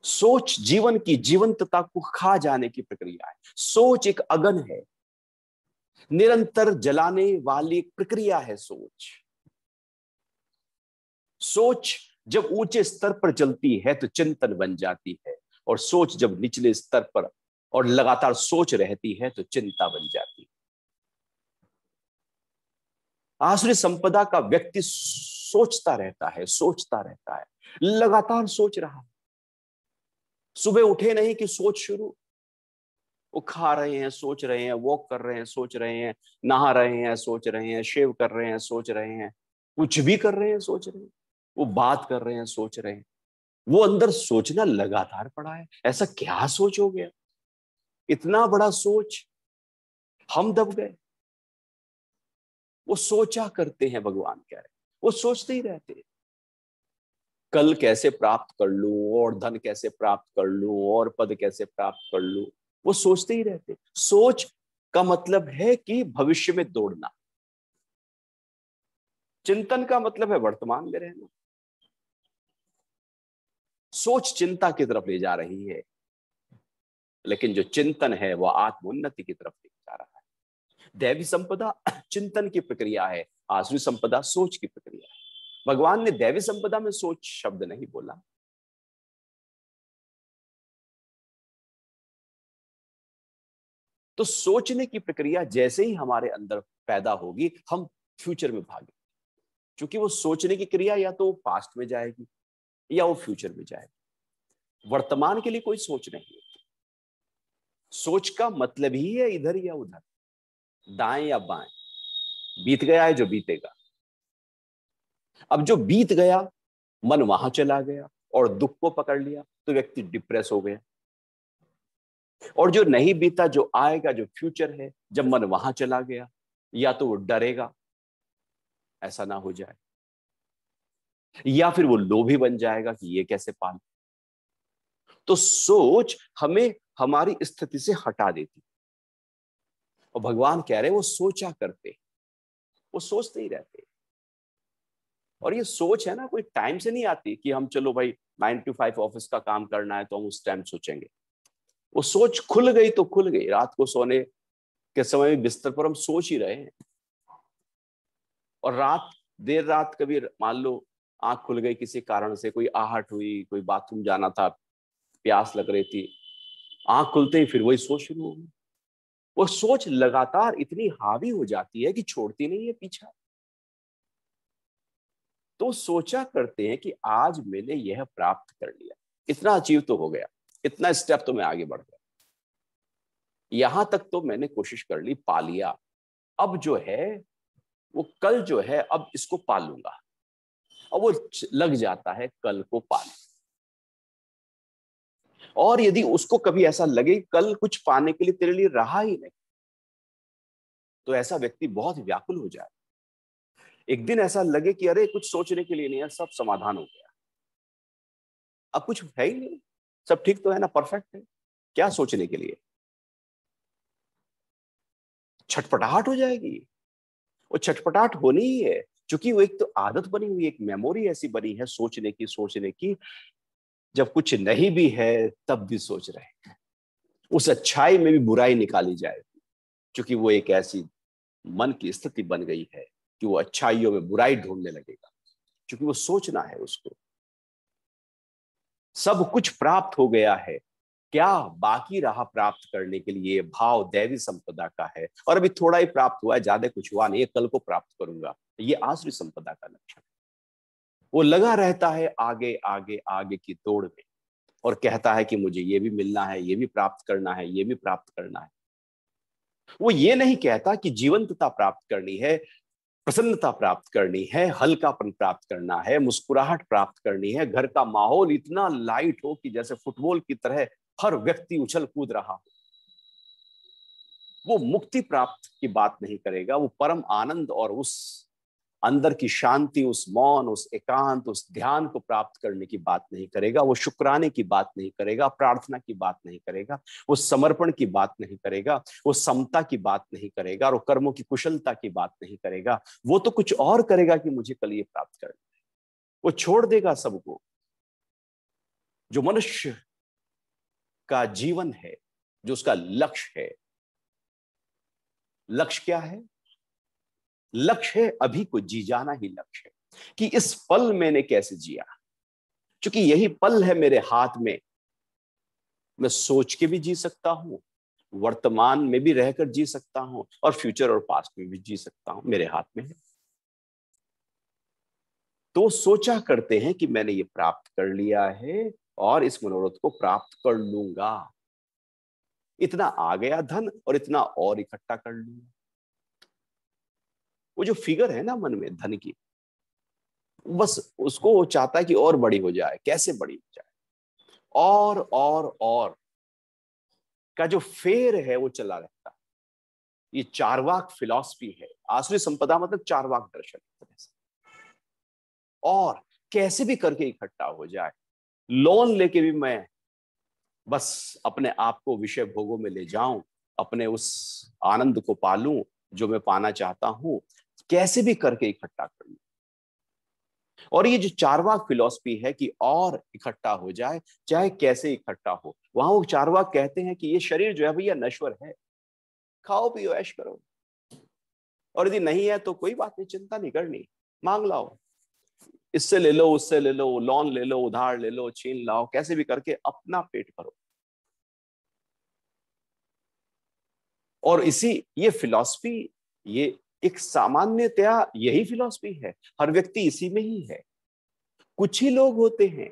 सोच जीवन की जीवंतता को खा जाने की प्रक्रिया है। सोच एक अगन है, निरंतर जलाने वाली प्रक्रिया है सोच। सोच जब ऊंचे स्तर पर चलती है तो चिंतन बन जाती है, और सोच जब निचले स्तर पर और लगातार सोच रहती है तो चिंता बन जाती है। आसुरी संपदा का व्यक्ति सोचता रहता है, सोचता रहता है, लगातार सोच रहा है। सुबह उठे नहीं कि सोच शुरू, वो खा रहे हैं सोच रहे हैं, वॉक कर रहे हैं सोच रहे हैं, नहा रहे हैं सोच रहे हैं, शेव कर रहे हैं सोच रहे हैं, कुछ भी कर रहे हैं सोच रहे हैं, वो बात कर रहे हैं सोच रहे हैं। वो अंदर सोचना लगातार पड़ा है। ऐसा क्या सोच हो गया, इतना बड़ा सोच, हम दब गए। वो सोचा करते हैं, भगवान कह रहे, वो सोचते ही रहते हैं, कल कैसे प्राप्त कर लूं, और धन कैसे प्राप्त कर लूं, और पद कैसे प्राप्त कर लूं, वो सोचते ही रहते। सोच का मतलब है कि भविष्य में दौड़ना, चिंतन का मतलब है वर्तमान में रहना। सोच चिंता की तरफ ले जा रही है, लेकिन जो चिंतन है वह आत्मोन्नति की तरफ ले जा रहा है। दैवी संपदा चिंतन की प्रक्रिया है, आसुरी संपदा सोच की प्रक्रिया है। भगवान ने दैवी संपदा में सोच शब्द नहीं बोला। तो सोचने की प्रक्रिया जैसे ही हमारे अंदर पैदा होगी, हम फ्यूचर में भागेंगे, क्योंकि वो सोचने की क्रिया या तो पास्ट में जाएगी या वो फ्यूचर में जाएगी। वर्तमान के लिए कोई सोच नहीं है। सोच का मतलब ही है इधर या उधर, दाएं या बाएं, बीत गया है जो बीतेगा। अब जो बीत गया, मन वहां चला गया और दुख को पकड़ लिया तो व्यक्ति डिप्रेस हो गया। और जो नहीं बीता, जो आएगा, जो फ्यूचर है, जब मन वहां चला गया, या तो वो डरेगा ऐसा ना हो जाए, या फिर वो लोभी बन जाएगा कि ये कैसे पाल। तो सोच हमें हमारी स्थिति से हटा देती। और भगवान कह रहे हैं वो सोचा करते, वो सोचते ही रहते। और ये सोच है ना, कोई टाइम से नहीं आती कि हम चलो भाई 9 to 5 ऑफिस का काम करना है तो हम उस टाइम सोचेंगे। वो सोच खुल गई तो खुल गई। रात को सोने के समय में बिस्तर पर हम सोच ही रहे हैं। और देर रात कभी मान लो आंख खुल गई किसी कारण से, कोई आहट हुई, कोई बाथरूम जाना था, प्यास लग रही थी, आंख खुलते ही फिर वही सोच शुरू हो गई। वो सोच लगातार इतनी हावी हो जाती है कि छोड़ती नहीं है पीछा। तो सोचा करते हैं कि आज मैंने यह प्राप्त कर लिया, इतना अचीव तो हो गया, इतना स्टेप तो मैं आगे बढ़ गया, यहां तक तो मैंने कोशिश कर ली, पा लिया। अब जो है वो कल जो है, अब इसको पालूंगा। और वो लग जाता है कल को पाने। और यदि उसको कभी ऐसा लगे कल कुछ पाने के लिए तेरे लिए रहा ही नहीं, तो ऐसा व्यक्ति बहुत व्याकुल हो जाए। एक दिन ऐसा लगे कि अरे कुछ सोचने के लिए नहीं है, सब समाधान हो गया, अब कुछ है ही नहीं, सब ठीक तो है ना, परफेक्ट है, क्या सोचने के लिए। छटपटाहट हो जाएगी। वो छटपटाहट होनी ही है, क्योंकि वो एक तो आदत बनी हुई है, एक मेमोरी ऐसी बनी है सोचने की। जब कुछ नहीं भी है तब भी सोच रहे हैं, उस अच्छाई में भी बुराई निकाली जाएगी, क्योंकि वो एक ऐसी मन की स्थिति बन गई है कि वो अच्छाइयों में बुराई ढूंढने लगेगा, क्योंकि वो सोचना है उसको। सब कुछ प्राप्त हो गया है, क्या बाकी रहा प्राप्त करने के लिए। भाव दैवी संपदा का है, और अभी थोड़ा ही प्राप्त हुआ है, ज्यादा कुछ हुआ नहीं, कल को प्राप्त करूंगा, ये आसुरी संपदा का लक्षण। वो लगा रहता है आगे आगे आगे की दौड़ में, और कहता है कि मुझे ये भी मिलना है, ये भी प्राप्त करना है, ये भी प्राप्त करना है। वो ये नहीं कहता कि जीवंतता प्राप्त करनी है, प्रसन्नता प्राप्त करनी है, हल्कापन प्राप्त करना है, मुस्कुराहट प्राप्त करनी है, घर का माहौल इतना लाइट हो कि जैसे फुटबॉल की तरह हर व्यक्ति उछल कूद रहा हो। वो मुक्ति प्राप्त की बात नहीं करेगा, वो परम आनंद और उस अंदर की शांति, उस मौन, उस एकांत, उस ध्यान को प्राप्त करने की बात नहीं करेगा, वो शुक्राने की बात नहीं करेगा, प्रार्थना की बात नहीं करेगा, वो समर्पण की बात नहीं करेगा, वो समता की बात नहीं करेगा, और कर्मों की कुशलता की बात नहीं करेगा। वो तो कुछ और करेगा कि मुझे कल ये प्राप्त करना है। वो छोड़ देगा सबको। जो मनुष्य का जीवन है, जो उसका लक्ष्य है, लक्ष्य क्या है? लक्ष्य है अभी को जी जाना ही लक्ष्य है, कि इस पल मैंने कैसे जिया, क्योंकि यही पल है मेरे हाथ में। मैं सोच के भी जी सकता हूं, वर्तमान में भी रहकर जी सकता हूं, और फ्यूचर और पास्ट में भी जी सकता हूं, मेरे हाथ में है। तो सोचा करते हैं कि मैंने ये प्राप्त कर लिया है और इस मनोरथ को प्राप्त कर लूंगा, इतना आ गया धन और इतना और इकट्ठा कर लूंगा। वो जो फिगर है ना मन में धन की, बस उसको वो चाहता है कि और बड़ी हो जाए, कैसे बड़ी हो जाए, और का जो फेर है वो चला रहता है। ये चारवाक फिलॉसफी है। आसुरी संपदा मतलब चारवाक दर्शन। और कैसे भी करके इकट्ठा हो जाए, लोन लेके भी मैं बस अपने आप को विषय भोगों में ले जाऊं, अपने उस आनंद को पालूं जो मैं पाना चाहता हूं, कैसे भी करके इकट्ठा कर लूं। और ये जो चारवाक फिलॉसफी है कि और इकट्ठा हो जाए, चाहे कैसे इकट्ठा हो, वहां वो चारवाक कहते हैं कि ये शरीर जो है भैया नश्वर है, खाओ पियो ऐश करो, और यदि नहीं है तो कोई बात नहीं, चिंता नहीं करनी, मांग लाओ, इससे ले लो, उससे ले लो, लोन ले लो, उधार ले लो, छीन लाओ, कैसे भी करके अपना पेट भरो। और इसी ये फिलॉसफी, ये एक सामान्यतया यही फिलॉसफी है, हर व्यक्ति इसी में ही है। कुछ ही लोग होते हैं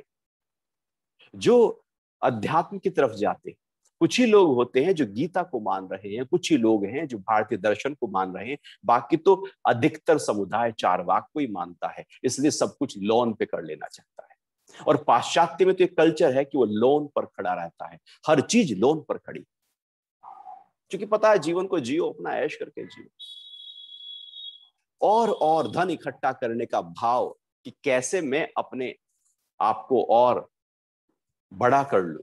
जो अध्यात्म की तरफ जाते हैं, कुछ ही लोग होते हैं जो गीता को मान रहे हैं, कुछ ही लोग हैं जो भारतीय दर्शन को मान रहे हैं, बाकी तो अधिकतर समुदाय चारवाक को ही मानता है, इसलिए सब कुछ लोन पे कर लेना चाहता है। और पाश्चात्य में तो एक कल्चर है कि वो लोन पर खड़ा रहता है, हर चीज लोन पर खड़ी। क्योंकि पता है जीवन को जियो, अपना ऐश करके जियो। और धन इकट्ठा करने का भाव कि कैसे मैं अपने आप को और बड़ा कर लूं,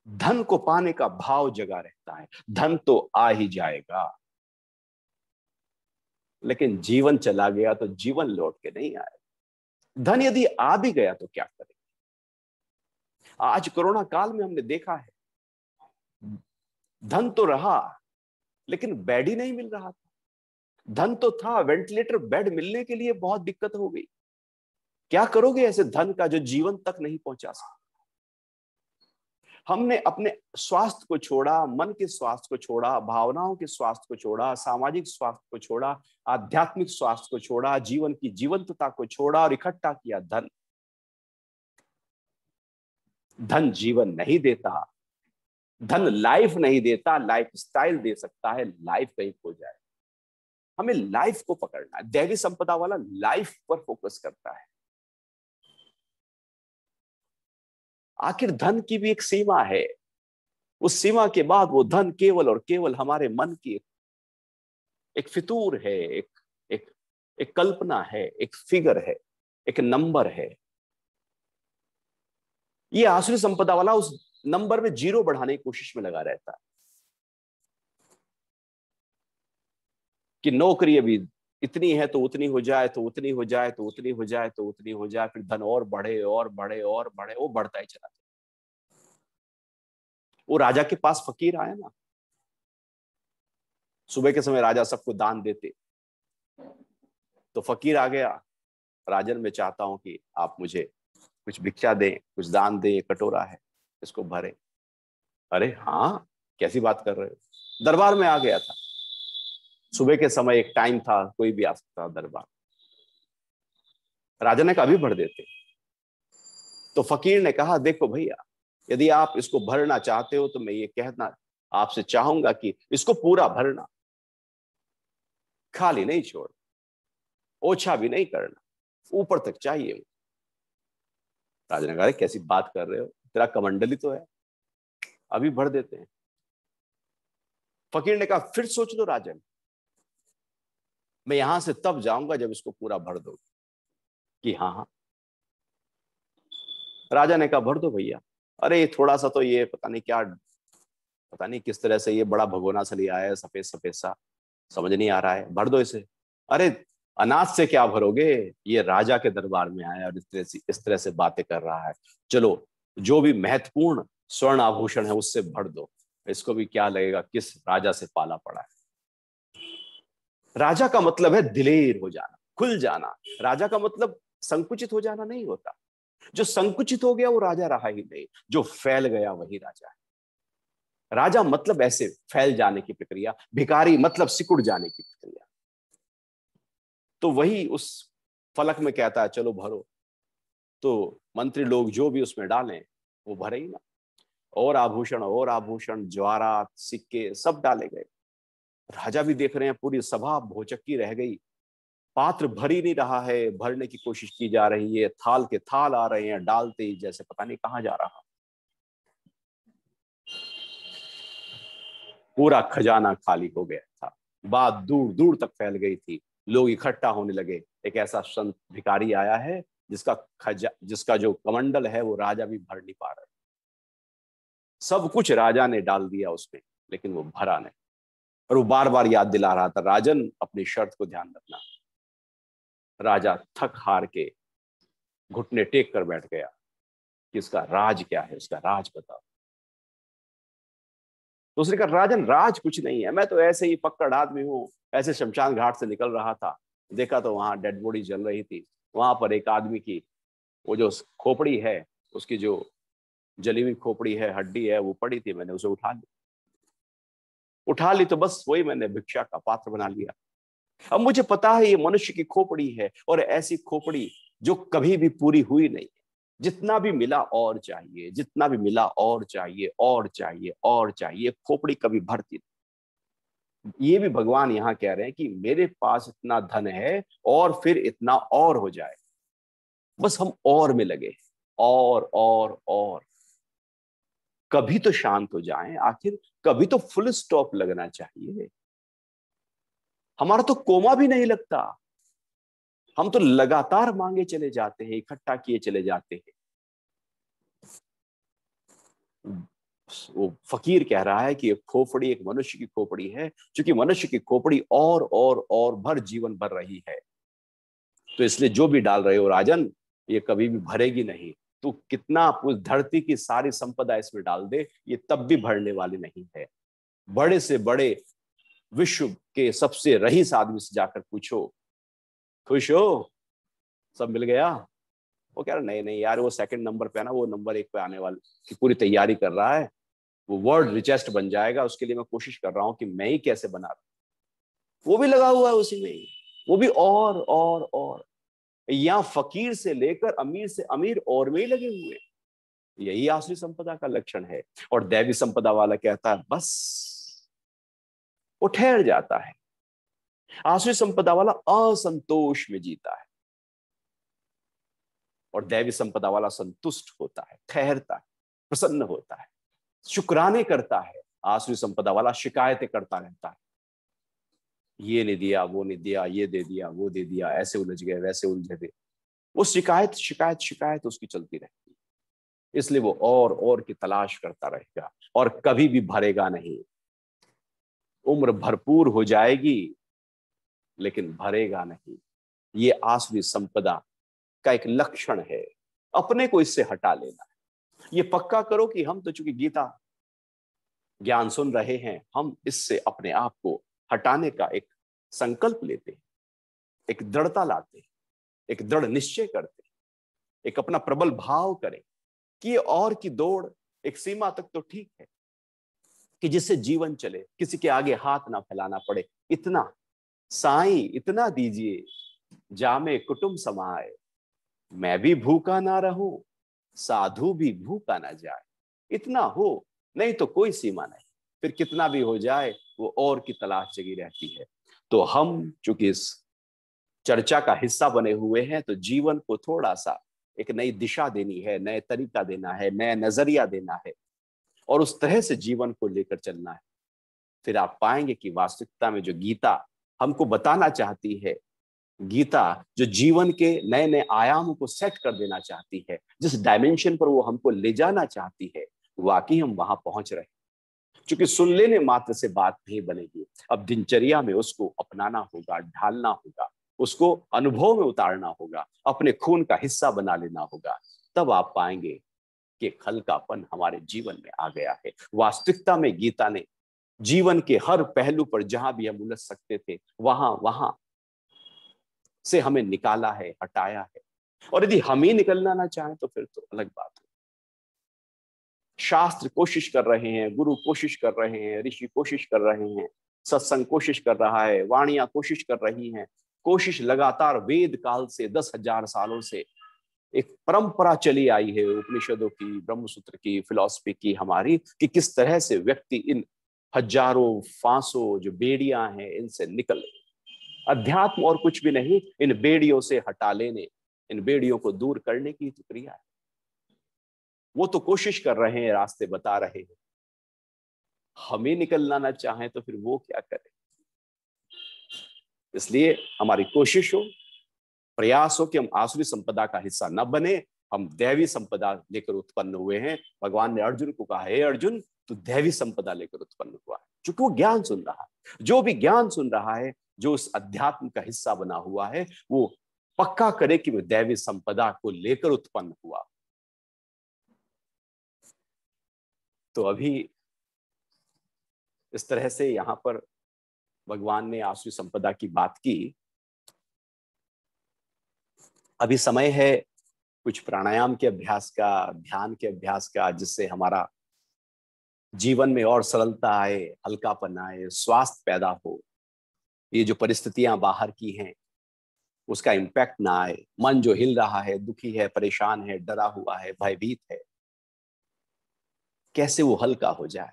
धन को पाने का भाव जगा रहता है। धन तो आ ही जाएगा, लेकिन जीवन चला गया तो जीवन लौट के नहीं आएगा। धन यदि आ भी गया तो क्या करें? आज कोरोना काल में हमने देखा है, धन तो रहा लेकिन बेड ही नहीं मिल रहा था। धन तो था, वेंटिलेटर बेड मिलने के लिए बहुत दिक्कत हो गई। क्या करोगे ऐसे धन का जो जीवन तक नहीं पहुंचा सकता? हमने अपने स्वास्थ्य को छोड़ा, मन के स्वास्थ्य को छोड़ा, भावनाओं के स्वास्थ्य को छोड़ा, सामाजिक स्वास्थ्य को छोड़ा, आध्यात्मिक स्वास्थ्य को छोड़ा, जीवन की जीवंतता को छोड़ा और इकट्ठा किया धन। धन जीवन नहीं देता, धन लाइफ नहीं देता, लाइफ स्टाइल दे सकता है, लाइफ कहीं खो जाए। हमें लाइफ को पकड़ना है। दैवी संपदा वाला लाइफ पर फोकस करता है। आखिर धन की भी एक सीमा है, उस सीमा के बाद वो धन केवल और केवल हमारे मन की एक फितूर है, एक कल्पना है, एक फिगर है, एक नंबर है। ये आसुरी संपदा वाला उस नंबर में जीरो बढ़ाने की कोशिश में लगा रहता है कि नौकरी अभी इतनी है तो उतनी हो जाए, तो उतनी हो जाए, तो उतनी हो जाए, तो उतनी हो जाए, फिर धन और बढ़े और बढ़े और बढ़े, वो बढ़ता ही चला। वो राजा के पास फकीर आया ना, सुबह के समय राजा सबको दान देते, तो फकीर आ गया, राजन मैं चाहता हूं कि आप मुझे कुछ भिक्षा दें, कुछ दान दें, कटोरा है इसको भरे। अरे हाँ, कैसी बात कर रहे हो? दरबार में आ गया था, सुबह के समय एक टाइम था, कोई भी आ सकता था दरबार। राजा ने कहा अभी भर देते। तो फकीर ने कहा देखो भैया, यदि आप इसको भरना चाहते हो तो मैं ये कहना आपसे चाहूंगा कि इसको पूरा भरना, खाली नहीं छोड़, ओछा भी नहीं करना, ऊपर तक चाहिए। राजा ने कहा कैसी बात कर रहे हो, तेरा कमंडली तो है, अभी भर देते हैं। फकीर ने कहा फिर सोच लो राजन, मैं यहां से तब जाऊंगा जब इसको पूरा भर दो। कि हाँ हाँ। राजा ने कहा भर दो भैया। अरे थोड़ा सा तो ये पता नहीं क्या, पता नहीं किस तरह से ये बड़ा भगोना सा लिया है, सफेद सफेद सा, समझ नहीं आ रहा है, भर दो इसे। अरे अनाज से क्या भरोगे, ये राजा के दरबार में आया और इस तरह से बातें कर रहा है, चलो जो भी महत्वपूर्ण स्वर्ण आभूषण है उससे भर दो, इसको भी क्या लगेगा किस राजा से पाला पड़ा है। राजा का मतलब है दिलेर हो जाना, खुल जाना। राजा का मतलब संकुचित हो जाना नहीं होता। जो संकुचित हो गया वो राजा रहा ही नहीं, जो फैल गया वही राजा है। राजा मतलब ऐसे फैल जाने की प्रक्रिया, भिखारी मतलब सिकुड़ जाने की प्रक्रिया। तो वही उस फलक में कहता है चलो भरो, तो मंत्री लोग जो भी उसमें डालें वो भरे ही ना। और आभूषण, ज्वारात, सिक्के सब डाले गए। राजा भी देख रहे हैं, पूरी सभा भौचक्की रह गई, पात्र भर ही नहीं रहा है, भरने की कोशिश की जा रही है, थाल के थाल आ रहे हैं, डालते ही जैसे पता नहीं कहां जा रहा। पूरा खजाना खाली हो गया था, बात दूर दूर तक फैल गई थी, लोग इकट्ठा होने लगे। एक ऐसा संत भिखारी आया है जिसका जो कमंडल है वो राजा भी भर नहीं पा रहे। सब कुछ राजा ने डाल दिया उसमें, लेकिन वो भरा नहीं। और वो बार बार याद दिला रहा था राजन अपनी शर्त को ध्यान रखना। राजा थक हार के घुटने टेक कर बैठ गया कि इसका राज क्या है, उसका राज बताओ। तो उसने कहा राजन राज कुछ नहीं है, मैं तो ऐसे ही पक्कड़ आदमी हूं, ऐसे शमशान घाट से निकल रहा था, देखा तो वहां डेड बॉडी जल रही थी, वहां पर एक आदमी की वो जो खोपड़ी है, उसकी जो जली हुई खोपड़ी है, हड्डी है, वो पड़ी थी, मैंने उसे उठा ली तो बस वही मैंने भिक्षा का पात्र बना लिया। अब मुझे पता है ये मनुष्य की खोपड़ी है, और ऐसी खोपड़ी जो कभी भी पूरी हुई नहीं, जितना भी मिला और चाहिए, जितना भी मिला और चाहिए, और चाहिए और चाहिए, खोपड़ी कभी भरती नहीं। ये भी भगवान यहां कह रहे हैं कि मेरे पास इतना धन है और फिर इतना और हो जाए, बस हम और में लगे, और कभी तो शांत हो जाएं, आखिर कभी तो फुल स्टॉप लगना चाहिए। हमारा तो कोमा भी नहीं लगता, हम तो लगातार मांगे चले जाते हैं, इकट्ठा किए चले जाते हैं। वो फकीर कह रहा है कि एक खोपड़ी एक मनुष्य की खोपड़ी है, क्योंकि मनुष्य की खोपड़ी और भर जीवन भर रही है। तो इसलिए जो भी डाल रहे हो राजन, ये कभी भी भरेगी नहीं। तू कितना उस धरती की सारी संपदा इसमें डाल दे, ये तब भी भरने वाली नहीं है। बड़े से बड़े विश्व के सबसे रईस आदमी से जाकर पूछो, खुश हो, सब मिल गया? वो कह रहा नहीं नहीं यार, वो सेकंड नंबर पे है ना, वो नंबर 1 पे आने वाले की पूरी तैयारी कर रहा है। वो वर्ल्ड रिचेस्ट बन जाएगा, उसके लिए मैं कोशिश कर रहा हूं कि मैं ही कैसे बना रहा। वो भी लगा हुआ है उसी में ही, वो भी और यहाँ फकीर से लेकर अमीर से अमीर और में ही लगे हुए हैं। यही आसुरी संपदा का लक्षण है। और दैवी संपदा वाला कहता है बस, वो ठहर जाता है। आसुरी संपदा वाला असंतोष में जीता है, और दैवी संपदा वाला संतुष्ट होता है, ठहरता है, प्रसन्न होता है, शुक्राने करता है। आसुरी संपदा वाला शिकायतें करता रहता है, ये नहीं दिया, वो नहीं दिया, ये दे दिया, वो दे दिया, ऐसे उलझ गए, वैसे उलझे थे। वो शिकायत शिकायत शिकायत उसकी चलती रहती है। इसलिए वो और की तलाश करता रहेगा, और कभी भी भरेगा नहीं। उम्र भरपूर हो जाएगी लेकिन भरेगा नहीं। ये आसुरी संपदा का एक लक्षण है। अपने को इससे हटा लेना है। ये पक्का करो कि हम तो चूंकि गीता ज्ञान सुन रहे हैं, हम इससे अपने आप को हटाने का एक संकल्प लेते हैं, एक दृढ़ता लाते हैं, एक दृढ़ निश्चय करते हैं, एक अपना प्रबल भाव करें कि और की दौड़ एक सीमा तक तो ठीक है, कि जिससे जीवन चले, किसी के आगे हाथ ना फैलाना पड़े। इतना साईं इतना दीजिए, जामे कुटुंब समाए, मैं भी भूखा ना रहूं, साधु भी भूखा ना जाए। इतना हो, नहीं तो कोई सीमा नहीं। फिर कितना भी हो जाए, वो और की तलाश जगी रहती है। तो हम चूंकि इस चर्चा का हिस्सा बने हुए हैं, तो जीवन को थोड़ा सा एक नई दिशा देनी है, नए तरीका देना है, नया नजरिया देना है, और उस तरह से जीवन को लेकर चलना है। फिर आप पाएंगे कि वास्तविकता में जो गीता हमको बताना चाहती है, गीता जो जीवन के नए नए आयामों को सेट कर देना चाहती है, जिस डायमेंशन पर वो हमको ले जाना चाहती है, वाकई हम वहां पहुंच रहे हैं। क्योंकि सुन लेने मात्र से बात नहीं बनेगी, अब दिनचर्या में उसको अपनाना होगा, ढालना होगा, उसको अनुभव में उतारना होगा, अपने खून का हिस्सा बना लेना होगा। तब आप पाएंगे कि हल्कापन हमारे जीवन में आ गया है। वास्तविकता में गीता ने जीवन के हर पहलू पर जहां भी हम उलझ सकते थे, वहां वहां से हमें निकाला है, हटाया है। और यदि हम ही निकलना ना चाहें तो फिर तो अलग बात है। शास्त्र कोशिश कर रहे हैं, गुरु कोशिश कर रहे हैं, ऋषि कोशिश कर रहे हैं, सत्संग कोशिश कर रहा है, वाणियां कोशिश कर रही हैं। कोशिश लगातार वेद काल से 10,000 सालों से एक परंपरा चली आई है, उपनिषदों की, ब्रह्मसूत्र की, फिलॉसफी की हमारी, कि किस तरह से व्यक्ति इन हजारों फांसों जो बेड़ियां हैं इनसे निकले। अध्यात्म और कुछ भी नहीं, इन बेड़ियों से हटा लेने, इन बेड़ियों को दूर करने की तो क्रिया है। वो तो कोशिश कर रहे हैं, रास्ते बता रहे हैं। हमें निकलना ना चाहें तो फिर वो क्या करें? इसलिए हमारी कोशिश हो, प्रयास हो कि हम आसुरी संपदा का हिस्सा न बने, हम दैवी संपदा लेकर उत्पन्न हुए हैं। भगवान ने अर्जुन को कहा, हे अर्जुन, तू दैवी संपदा लेकर उत्पन्न हुआ है। क्योंकि वो ज्ञान सुन रहा है। जो भी ज्ञान सुन रहा है, जो उस अध्यात्म का हिस्सा बना हुआ है, वो पक्का करे कि वो दैवी संपदा को लेकर उत्पन्न हुआ। तो अभी इस तरह से यहां पर भगवान ने आसुरी संपदा की बात की। अभी समय है कुछ प्राणायाम के अभ्यास का, ध्यान के अभ्यास का, जिससे हमारा जीवन में और सरलता आए, हल्कापन आए, स्वास्थ्य पैदा हो। ये जो परिस्थितियां बाहर की हैं उसका इम्पैक्ट ना आए। मन जो हिल रहा है, दुखी है, परेशान है, डरा हुआ है, भयभीत है, कैसे वो हल्का हो जाए।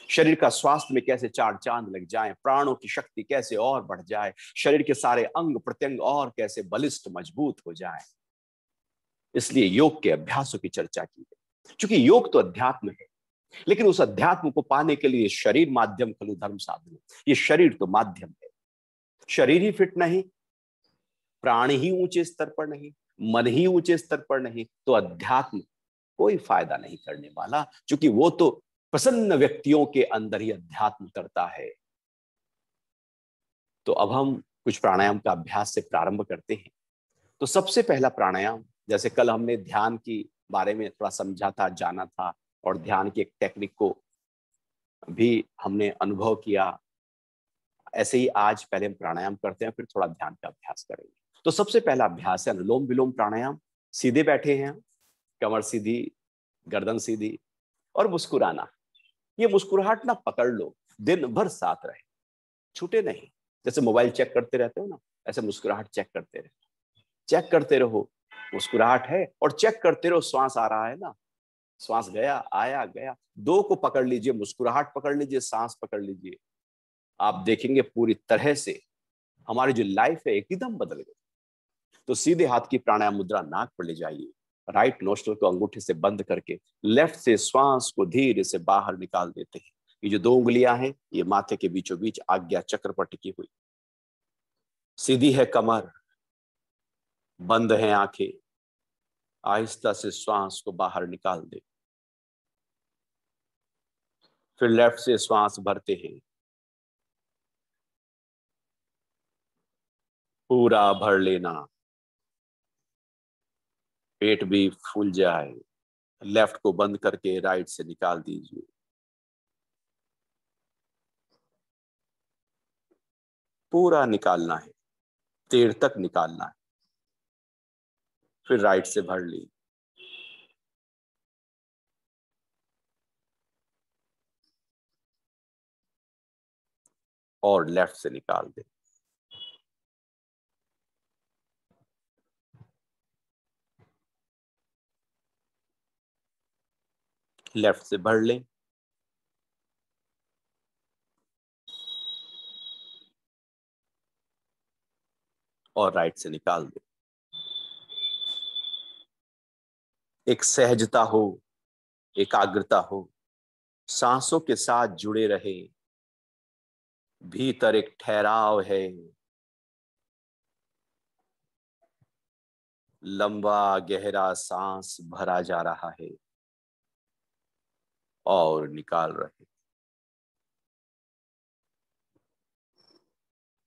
शरीर का स्वास्थ्य में कैसे चार चांद लग जाएं, प्राणों की शक्ति कैसे और बढ़ जाए, शरीर के सारे अंग प्रत्यंग और कैसे बलिष्ठ मजबूत हो जाएं। इसलिए योग के अभ्यासों की चर्चा की गई। क्योंकि योग तो अध्यात्म है, लेकिन उस अध्यात्म को पाने के लिए शरीर माध्यम खलु धर्म साधन। ये शरीर तो माध्यम है। शरीर ही फिट नहीं, प्राण ही ऊंचे स्तर पर नहीं, मन ही ऊंचे स्तर पर नहीं, तो अध्यात्म कोई फायदा नहीं करने वाला, क्योंकि वो तो प्रसन्न व्यक्तियों के अंदर ही अध्यात्म करता है। तो अब हम कुछ प्राणायाम का अभ्यास से प्रारंभ करते हैं। तो सबसे पहला प्राणायाम, जैसे कल हमने ध्यान की बारे में थोड़ा समझा था, जाना था, और ध्यान की एक टेक्निक को भी हमने अनुभव किया, ऐसे ही आज पहले हम प्राणायाम करते हैं, फिर थोड़ा ध्यान का अभ्यास करेंगे। तो सबसे पहला अभ्यास है अनुलोम विलोम प्राणायाम। सीधे बैठे हैं, कमर सीधी, गर्दन सीधी, और मुस्कुराना। ये मुस्कुराहट ना पकड़ लो, दिन भर साथ रहे, छूटे नहीं। जैसे मोबाइल चेक करते रहते हो ना, ऐसे मुस्कुराहट चेक करते रहो, चेक करते रहो। मुस्कुराहट है और चेक करते रहो, श्वास आ रहा है ना, श्वास गया, आया, गया। दो को पकड़ लीजिए, मुस्कुराहट पकड़ लीजिए, सांस पकड़ लीजिए। आप देखेंगे पूरी तरह से हमारी जो लाइफ है एकदम बदल गई। तो सीधे हाथ की प्राणायाम मुद्रा नाक पर ले जाइए, राइट नोस्ट्रल को अंगूठे से बंद करके लेफ्ट से श्वास को धीरे से बाहर निकाल देते हैं। ये जो 2 उंगलियां हैं, ये माथे के बीचों बीच आज्ञा चक्र पर टिकी हुई। सीधी है कमर, बंद है आंखें, आहिस्ता से श्वास को बाहर निकाल दे। फिर लेफ्ट से श्वास भरते हैं, पूरा भर लेना, पेट भी फूल जाए। लेफ्ट को बंद करके राइट से निकाल दीजिए। पूरा निकालना है, देर तक निकालना है। फिर राइट से भर ली, और लेफ्ट से निकाल दे। लेफ्ट से भर लें, और राइट से निकाल दे। एक सहजता हो, एकाग्रता हो, सांसों के साथ जुड़े रहे। भीतर एक ठहराव है, लंबा गहरा सांस भरा जा रहा है और निकाल रहे।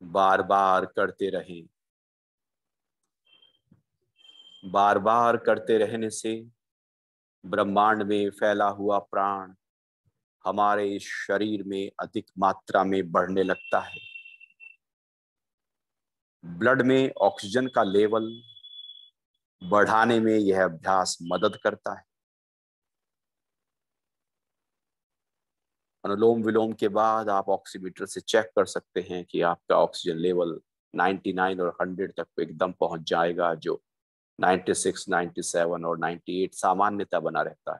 बार बार करते रहें। बार बार करते रहने से ब्रह्मांड में फैला हुआ प्राण हमारे शरीर में अधिक मात्रा में बढ़ने लगता है। ब्लड में ऑक्सीजन का लेवल बढ़ाने में यह अभ्यास मदद करता है। अनुलोम विलोम के बाद आप ऑक्सीमीटर से चेक कर सकते हैं कि आपका ऑक्सीजन लेवल 99 और 100 तक एकदम पहुंच जाएगा, जो 96, 97 और 98 सामान्यता बना रहता है।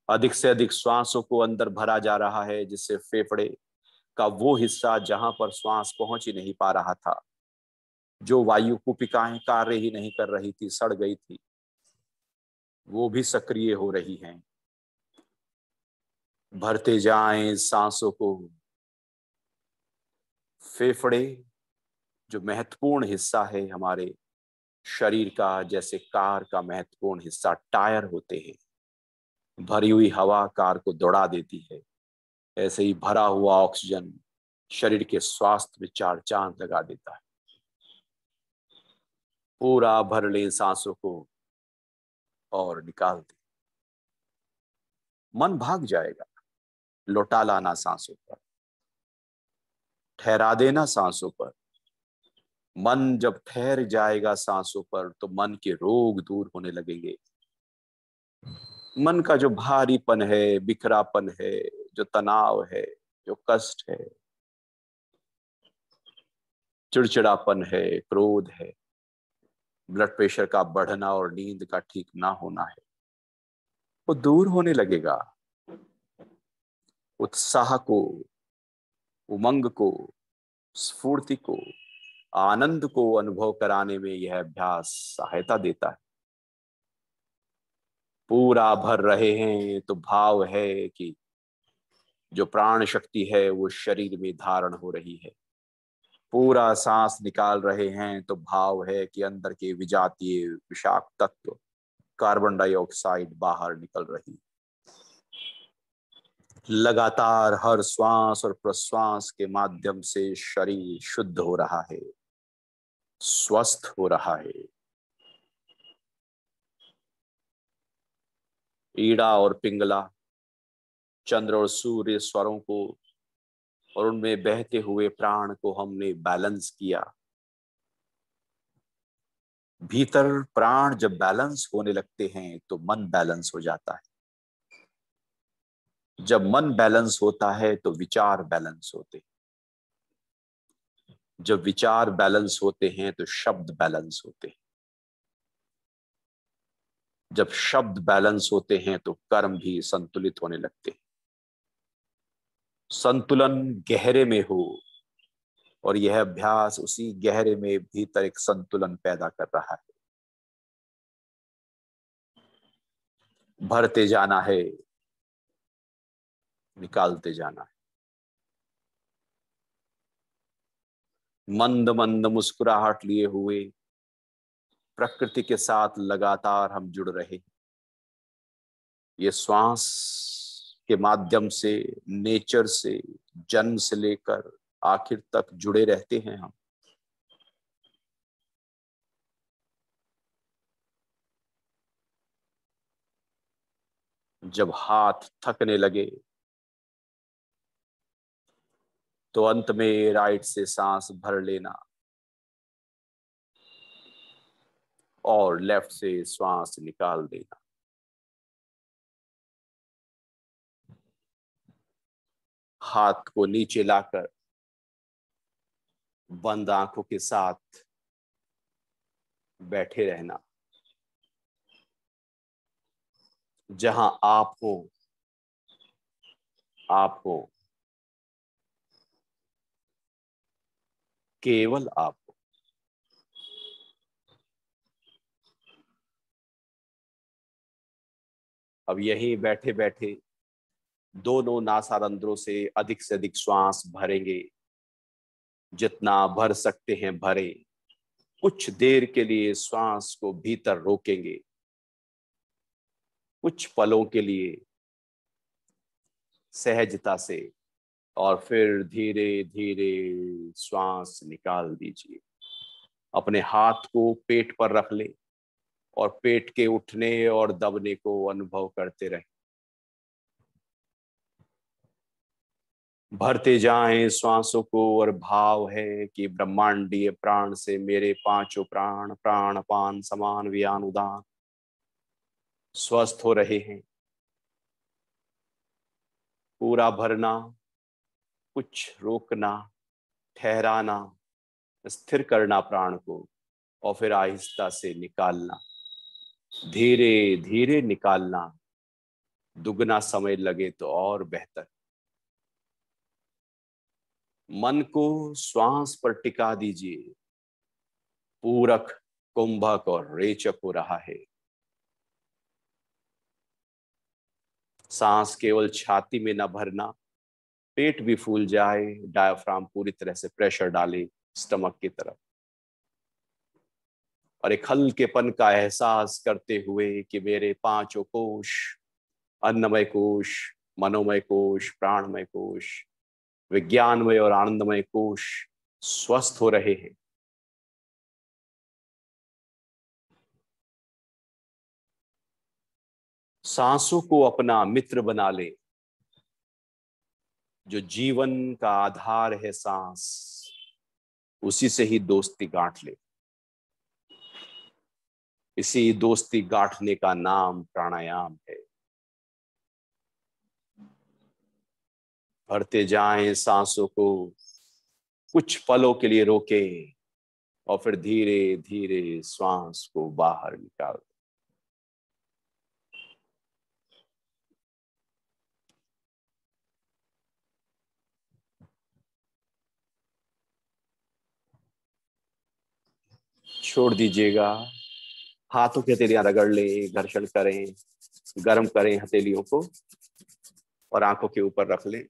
अधिक से अधिक श्वासों को अंदर भरा जा रहा है, जिससे फेफड़े का वो हिस्सा जहां पर श्वास पहुंच ही नहीं पा रहा था, जो वायु कुपिकाएं कार्य ही नहीं कर रही थी, सड़ गई थी, वो भी सक्रिय हो रही हैं। भरते जाएं सांसों को। फेफड़े जो महत्वपूर्ण हिस्सा है हमारे शरीर का, जैसे कार का महत्वपूर्ण हिस्सा टायर होते हैं, भरी हुई हवा कार को दौड़ा देती है, ऐसे ही भरा हुआ ऑक्सीजन शरीर के स्वास्थ्य में 4 चांद लगा देता है। पूरा भर लें सांसों को और निकाल दें। मन भाग जाएगा, लौटा लाना सांसों पर, ठहरा देना सांसों पर। मन जब ठहर जाएगा सांसों पर, तो मन के रोग दूर होने लगेंगे। मन का जो भारीपन है, बिखरापन है, जो तनाव है, जो कष्ट है, चिड़चिड़ापन है, क्रोध है, ब्लड प्रेशर का बढ़ना और नींद का ठीक ना होना है, वो दूर होने लगेगा। उत्साह को, उमंग को, स्फूर्ति को, आनंद को अनुभव कराने में यह अभ्यास सहायता देता है। पूरा भर रहे हैं तो भाव है कि जो प्राण शक्ति है वो शरीर में धारण हो रही है। पूरा सांस निकाल रहे हैं तो भाव है कि अंदर के विजातीय विषाक्त तत्व कार्बन डाइऑक्साइड बाहर निकल रही। लगातार हर श्वास और प्रश्वास के माध्यम से शरीर शुद्ध हो रहा है, स्वस्थ हो रहा है। ईड़ा और पिंगला, चंद्र और सूर्य स्वरों को और उनमें बहते हुए प्राण को हमने बैलेंस किया। भीतर प्राण जब बैलेंस होने लगते हैं तो मन बैलेंस हो जाता है। जब मन बैलेंस होता है तो विचार बैलेंस होते हैं। जब विचार बैलेंस होते हैं तो शब्द बैलेंस होते हैं। जब शब्द बैलेंस होते हैं तो कर्म भी संतुलित होने लगते हैं। संतुलन गहरे में हो और यह अभ्यास उसी गहरे में भीतर एक संतुलन पैदा कर रहा है। भरते जाना है, निकालते जाना है। मंद मंद मुस्कुराहट लिए हुए प्रकृति के साथ लगातार हम जुड़ रहे। ये श्वास के माध्यम से नेचर से जन्म से लेकर आखिर तक जुड़े रहते हैं हम। जब हाथ थकने लगे तो अंत में राइट से सांस भर लेना और लेफ्ट से श्वास निकाल देना। हाथ को नीचे लाकर बंद आंखों के साथ बैठे रहना। जहां आप हो, आप हो, केवल आप हो। अब यहीं बैठे बैठे दोनों नासारंध्रों से अधिक श्वास भरेंगे। जितना भर सकते हैं भरें। कुछ देर के लिए श्वास को भीतर रोकेंगे, कुछ पलों के लिए सहजता से, और फिर धीरे धीरे श्वास निकाल दीजिए। अपने हाथ को पेट पर रख ले और पेट के उठने और दबने को अनुभव करते रहें। भरते जाएं श्वासों को और भाव है कि ब्रह्मांडीय प्राण से मेरे पांचों प्राण प्राणपान समान व्यान उदान स्वस्थ हो रहे हैं। पूरा भरना, कुछ रोकना, ठहराना, स्थिर करना प्राण को, और फिर आहिस्ता से निकालना। धीरे धीरे निकालना। दुगना समय लगे तो और बेहतर। मन को श्वास पर टिका दीजिए। पूरक, कुंभक और रेचक हो रहा है। सांस केवल छाती में न भरना, पेट भी फूल जाए। डायफ्राम पूरी तरह से प्रेशर डाले स्टमक की तरफ, और एक हल्केपन का एहसास करते हुए कि मेरे पांचों कोश, अन्नमय कोश, मनोमय कोश, प्राणमय कोश, विज्ञानमय और आनंदमय कोश स्वस्थ हो रहे हैं। सांसों को अपना मित्र बना ले। जो जीवन का आधार है सांस, उसी से ही दोस्ती गांठ ले। इसी दोस्ती गांठने का नाम प्राणायाम है। भरते जाएं सांसों को, कुछ पलों के लिए रोके और फिर धीरे धीरे श्वास को बाहर निकाल। छोड़ दीजिएगा। हाथों की हथेलियां रगड़ लें, घर्षण करें, गर्म करें हथेलियों को और आंखों के ऊपर रख लें।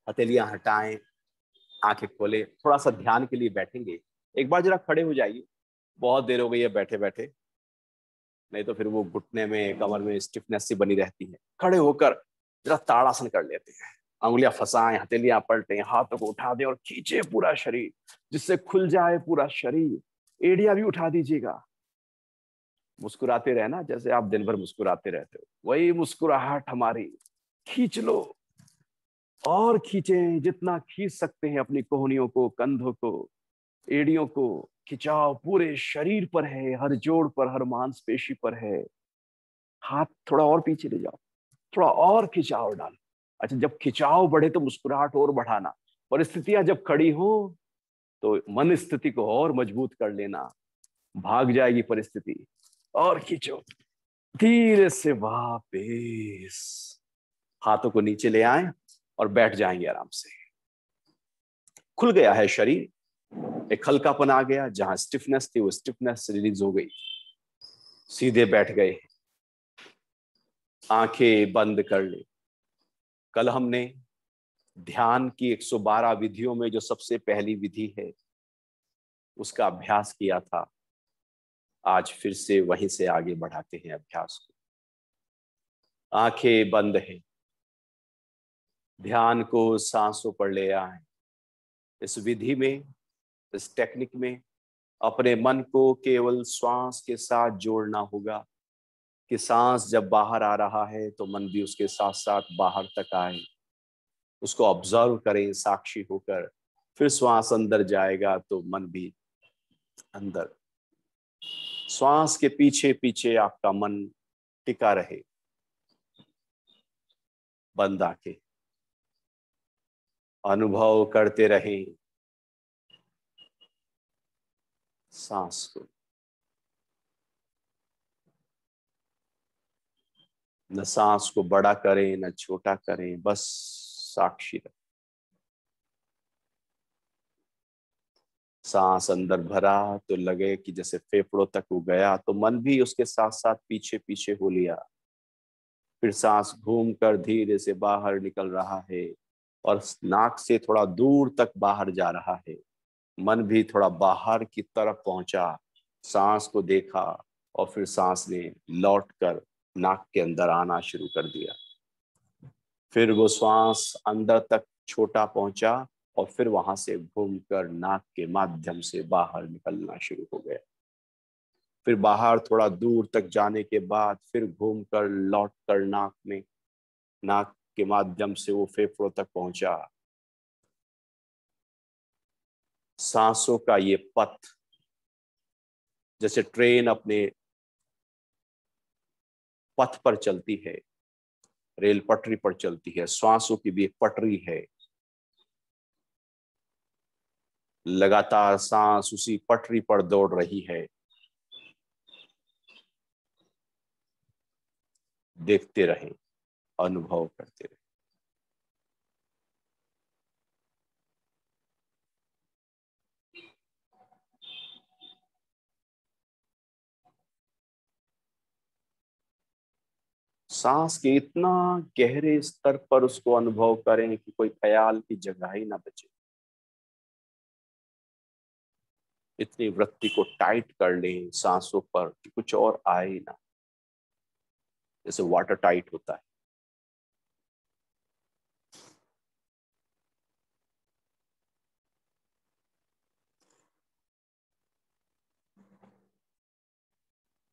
हथेलियां हटाएं, आंखें खोलें, थोड़ा सा ध्यान के लिए बैठेंगे। एक बार जरा खड़े हो जाइए, बहुत देर हो गई है बैठे बैठे, नहीं तो फिर वो घुटने में कमर में स्टिफनेस सी बनी रहती है। खड़े होकर जरा ताड़ासन कर लेते हैं, अंगुलियां फंसाएं, हथेलियां पलटें, हाथों को उठा दें और खींचे पूरा शरीर, जिससे खुल जाए पूरा शरीर। एड़ियां भी उठा दीजिएगा। मुस्कुराते रहना, जैसे आप दिन भर मुस्कुराते रहते हो, वही मुस्कुराहट हमारी खींच लो और खींचें, जितना खींच सकते हैं अपनी कोहनियों को, कंधों को, एड़ियों को। खिंचाव पूरे शरीर पर है, हर जोड़ पर, हर मांसपेशी पर है। हाथ थोड़ा और पीछे ले जाओ, थोड़ा और खिंचाव डालो। अच्छा, जब खिंचाव बढ़े तो मुस्कुराहट और बढ़ाना। परिस्थितियां जब खड़ी हो तो मन स्थिति को और मजबूत कर लेना, भाग जाएगी परिस्थिति। और खींचो धीरे से वापस, हाथों को नीचे ले आए और बैठ जाएंगे आराम से। खुल गया है शरीर, एक हल्कापन आ गया, जहां स्टिफनेस थी वो स्टिफनेस रिलीज हो गई। सीधे बैठ गए, आंखें बंद कर ले। कल हमने ध्यान की 112 विधियों में जो सबसे पहली विधि है उसका अभ्यास किया था। आज फिर से वहीं से आगे बढ़ाते हैं अभ्यास को। आंखें बंद है, ध्यान को सांसों पर ले आए। इस विधि में, इस टेक्निक में अपने मन को केवल श्वास के साथ जोड़ना होगा कि सांस जब बाहर आ रहा है तो मन भी उसके साथ साथ बाहर तक आए। उसको ऑब्जर्व करें साक्षी होकर। फिर श्वास अंदर जाएगा तो मन भी अंदर। श्वास के पीछे पीछे आपका मन टिका रहे। बंद आंखें, अनुभव करते रहें सांस को। न सांस को बड़ा करें न छोटा करें, बस साक्षी रखें। सांस अंदर भरा तो लगे कि जैसे फेफड़ों तक वो गया, तो मन भी उसके साथ साथ पीछे पीछे हो लिया। फिर सांस घूमकर धीरे से बाहर निकल रहा है और नाक से थोड़ा दूर तक बाहर जा रहा है। मन भी थोड़ा बाहर की तरफ पहुंचा, सांस को देखा और फिर सांस ने लौटकर नाक के अंदर आना शुरू कर दिया। फिर वो श्वास अंदर तक छोटा पहुंचा और फिर वहां से घूमकर नाक के माध्यम से बाहर निकलना शुरू हो गया। फिर बाहर थोड़ा दूर तक जाने के बाद फिर घूमकर लौटकर नाक में, नाक के माध्यम से वो फेफड़ों तक पहुंचा। सांसों का ये पथ, जैसे ट्रेन अपने पथ पर चलती है, रेल पटरी पर चलती है, श्वासों की भी एक पटरी है। लगातार सांस उसी पटरी पर दौड़ रही है। देखते रहें, अनुभव करते रहें। सांस के इतना गहरे स्तर पर उसको अनुभव करें कि कोई ख्याल की जगह ही ना बचे। इतनी वृत्ति को टाइट कर लें सांसों पर कि कुछ और आए ही ना, जैसे वाटर टाइट होता है।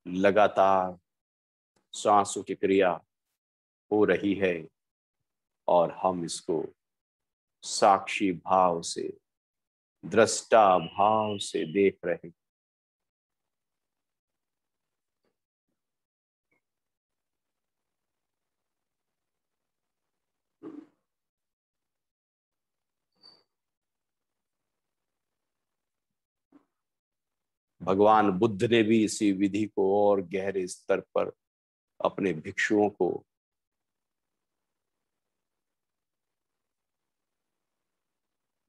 लगातार सांसों की क्रिया हो रही है और हम इसको साक्षी भाव से, दृष्टा भाव से देख रहे हैं। भगवान बुद्ध ने भी इसी विधि को और गहरे स्तर पर अपने भिक्षुओं को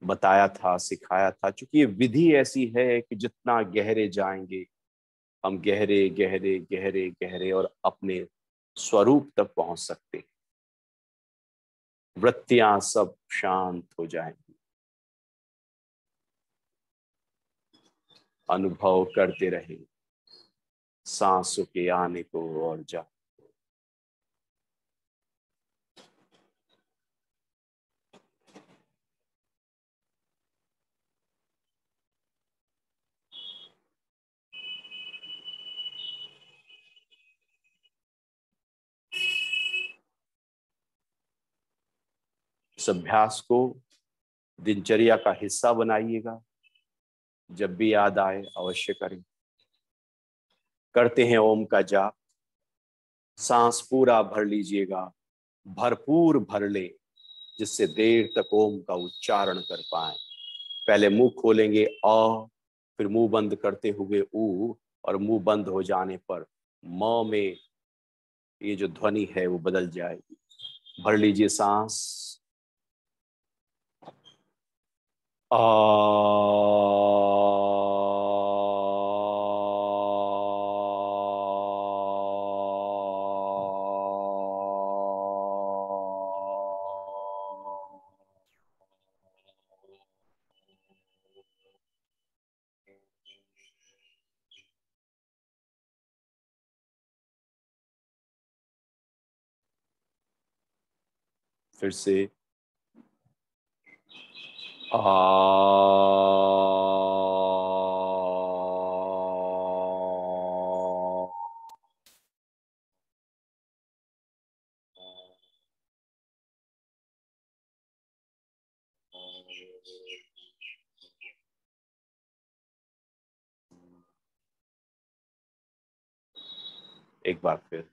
बताया था, सिखाया था। क्योंकि ये विधि ऐसी है कि जितना गहरे जाएंगे हम गहरे गहरे गहरे गहरे और अपने स्वरूप तक पहुंच सकते हैं। वृत्तियां सब शांत हो जाएंगी, अनुभव करते रहें सांसों के आने को और जा। इस अभ्यास को दिनचर्या का हिस्सा बनाइएगा। जब भी याद आए अवश्य करें। करते हैं ओम का जाप। सांस पूरा भर लीजिएगा, भरपूर भर ले, जिससे देर तक ओम का उच्चारण कर पाए। पहले मुंह खोलेंगे अ, फिर मुंह बंद करते हुए ऊ, और मुंह बंद हो जाने पर म में ये जो ध्वनि है वो बदल जाएगी। भर लीजिए सांस। आ फिर से एक बार फिर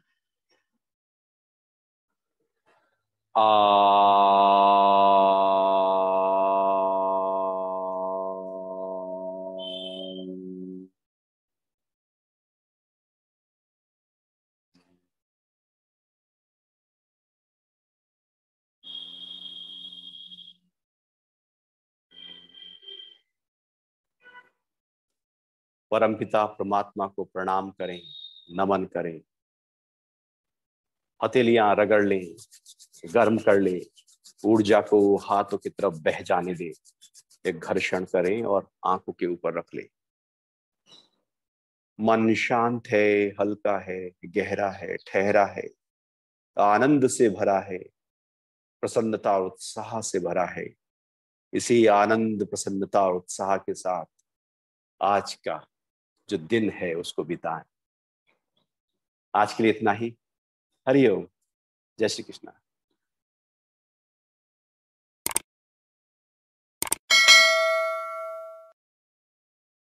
परमपिता परमात्मा को प्रणाम करें, नमन करें, हथेलियां रगड़ लें, गर्म कर लें, ऊर्जा को हाथों की तरफ बह जाने दें। एक घर्षण करें और आंखों के ऊपर रख लें। मन शांत है, हल्का है, गहरा है, ठहरा है, आनंद से भरा है, प्रसन्नता और उत्साह से भरा है। इसी आनंद, प्रसन्नता और उत्साह के साथ आज का जो दिन है उसको बिताएं। आज के लिए इतना ही। हरि ओम। जय श्री कृष्ण।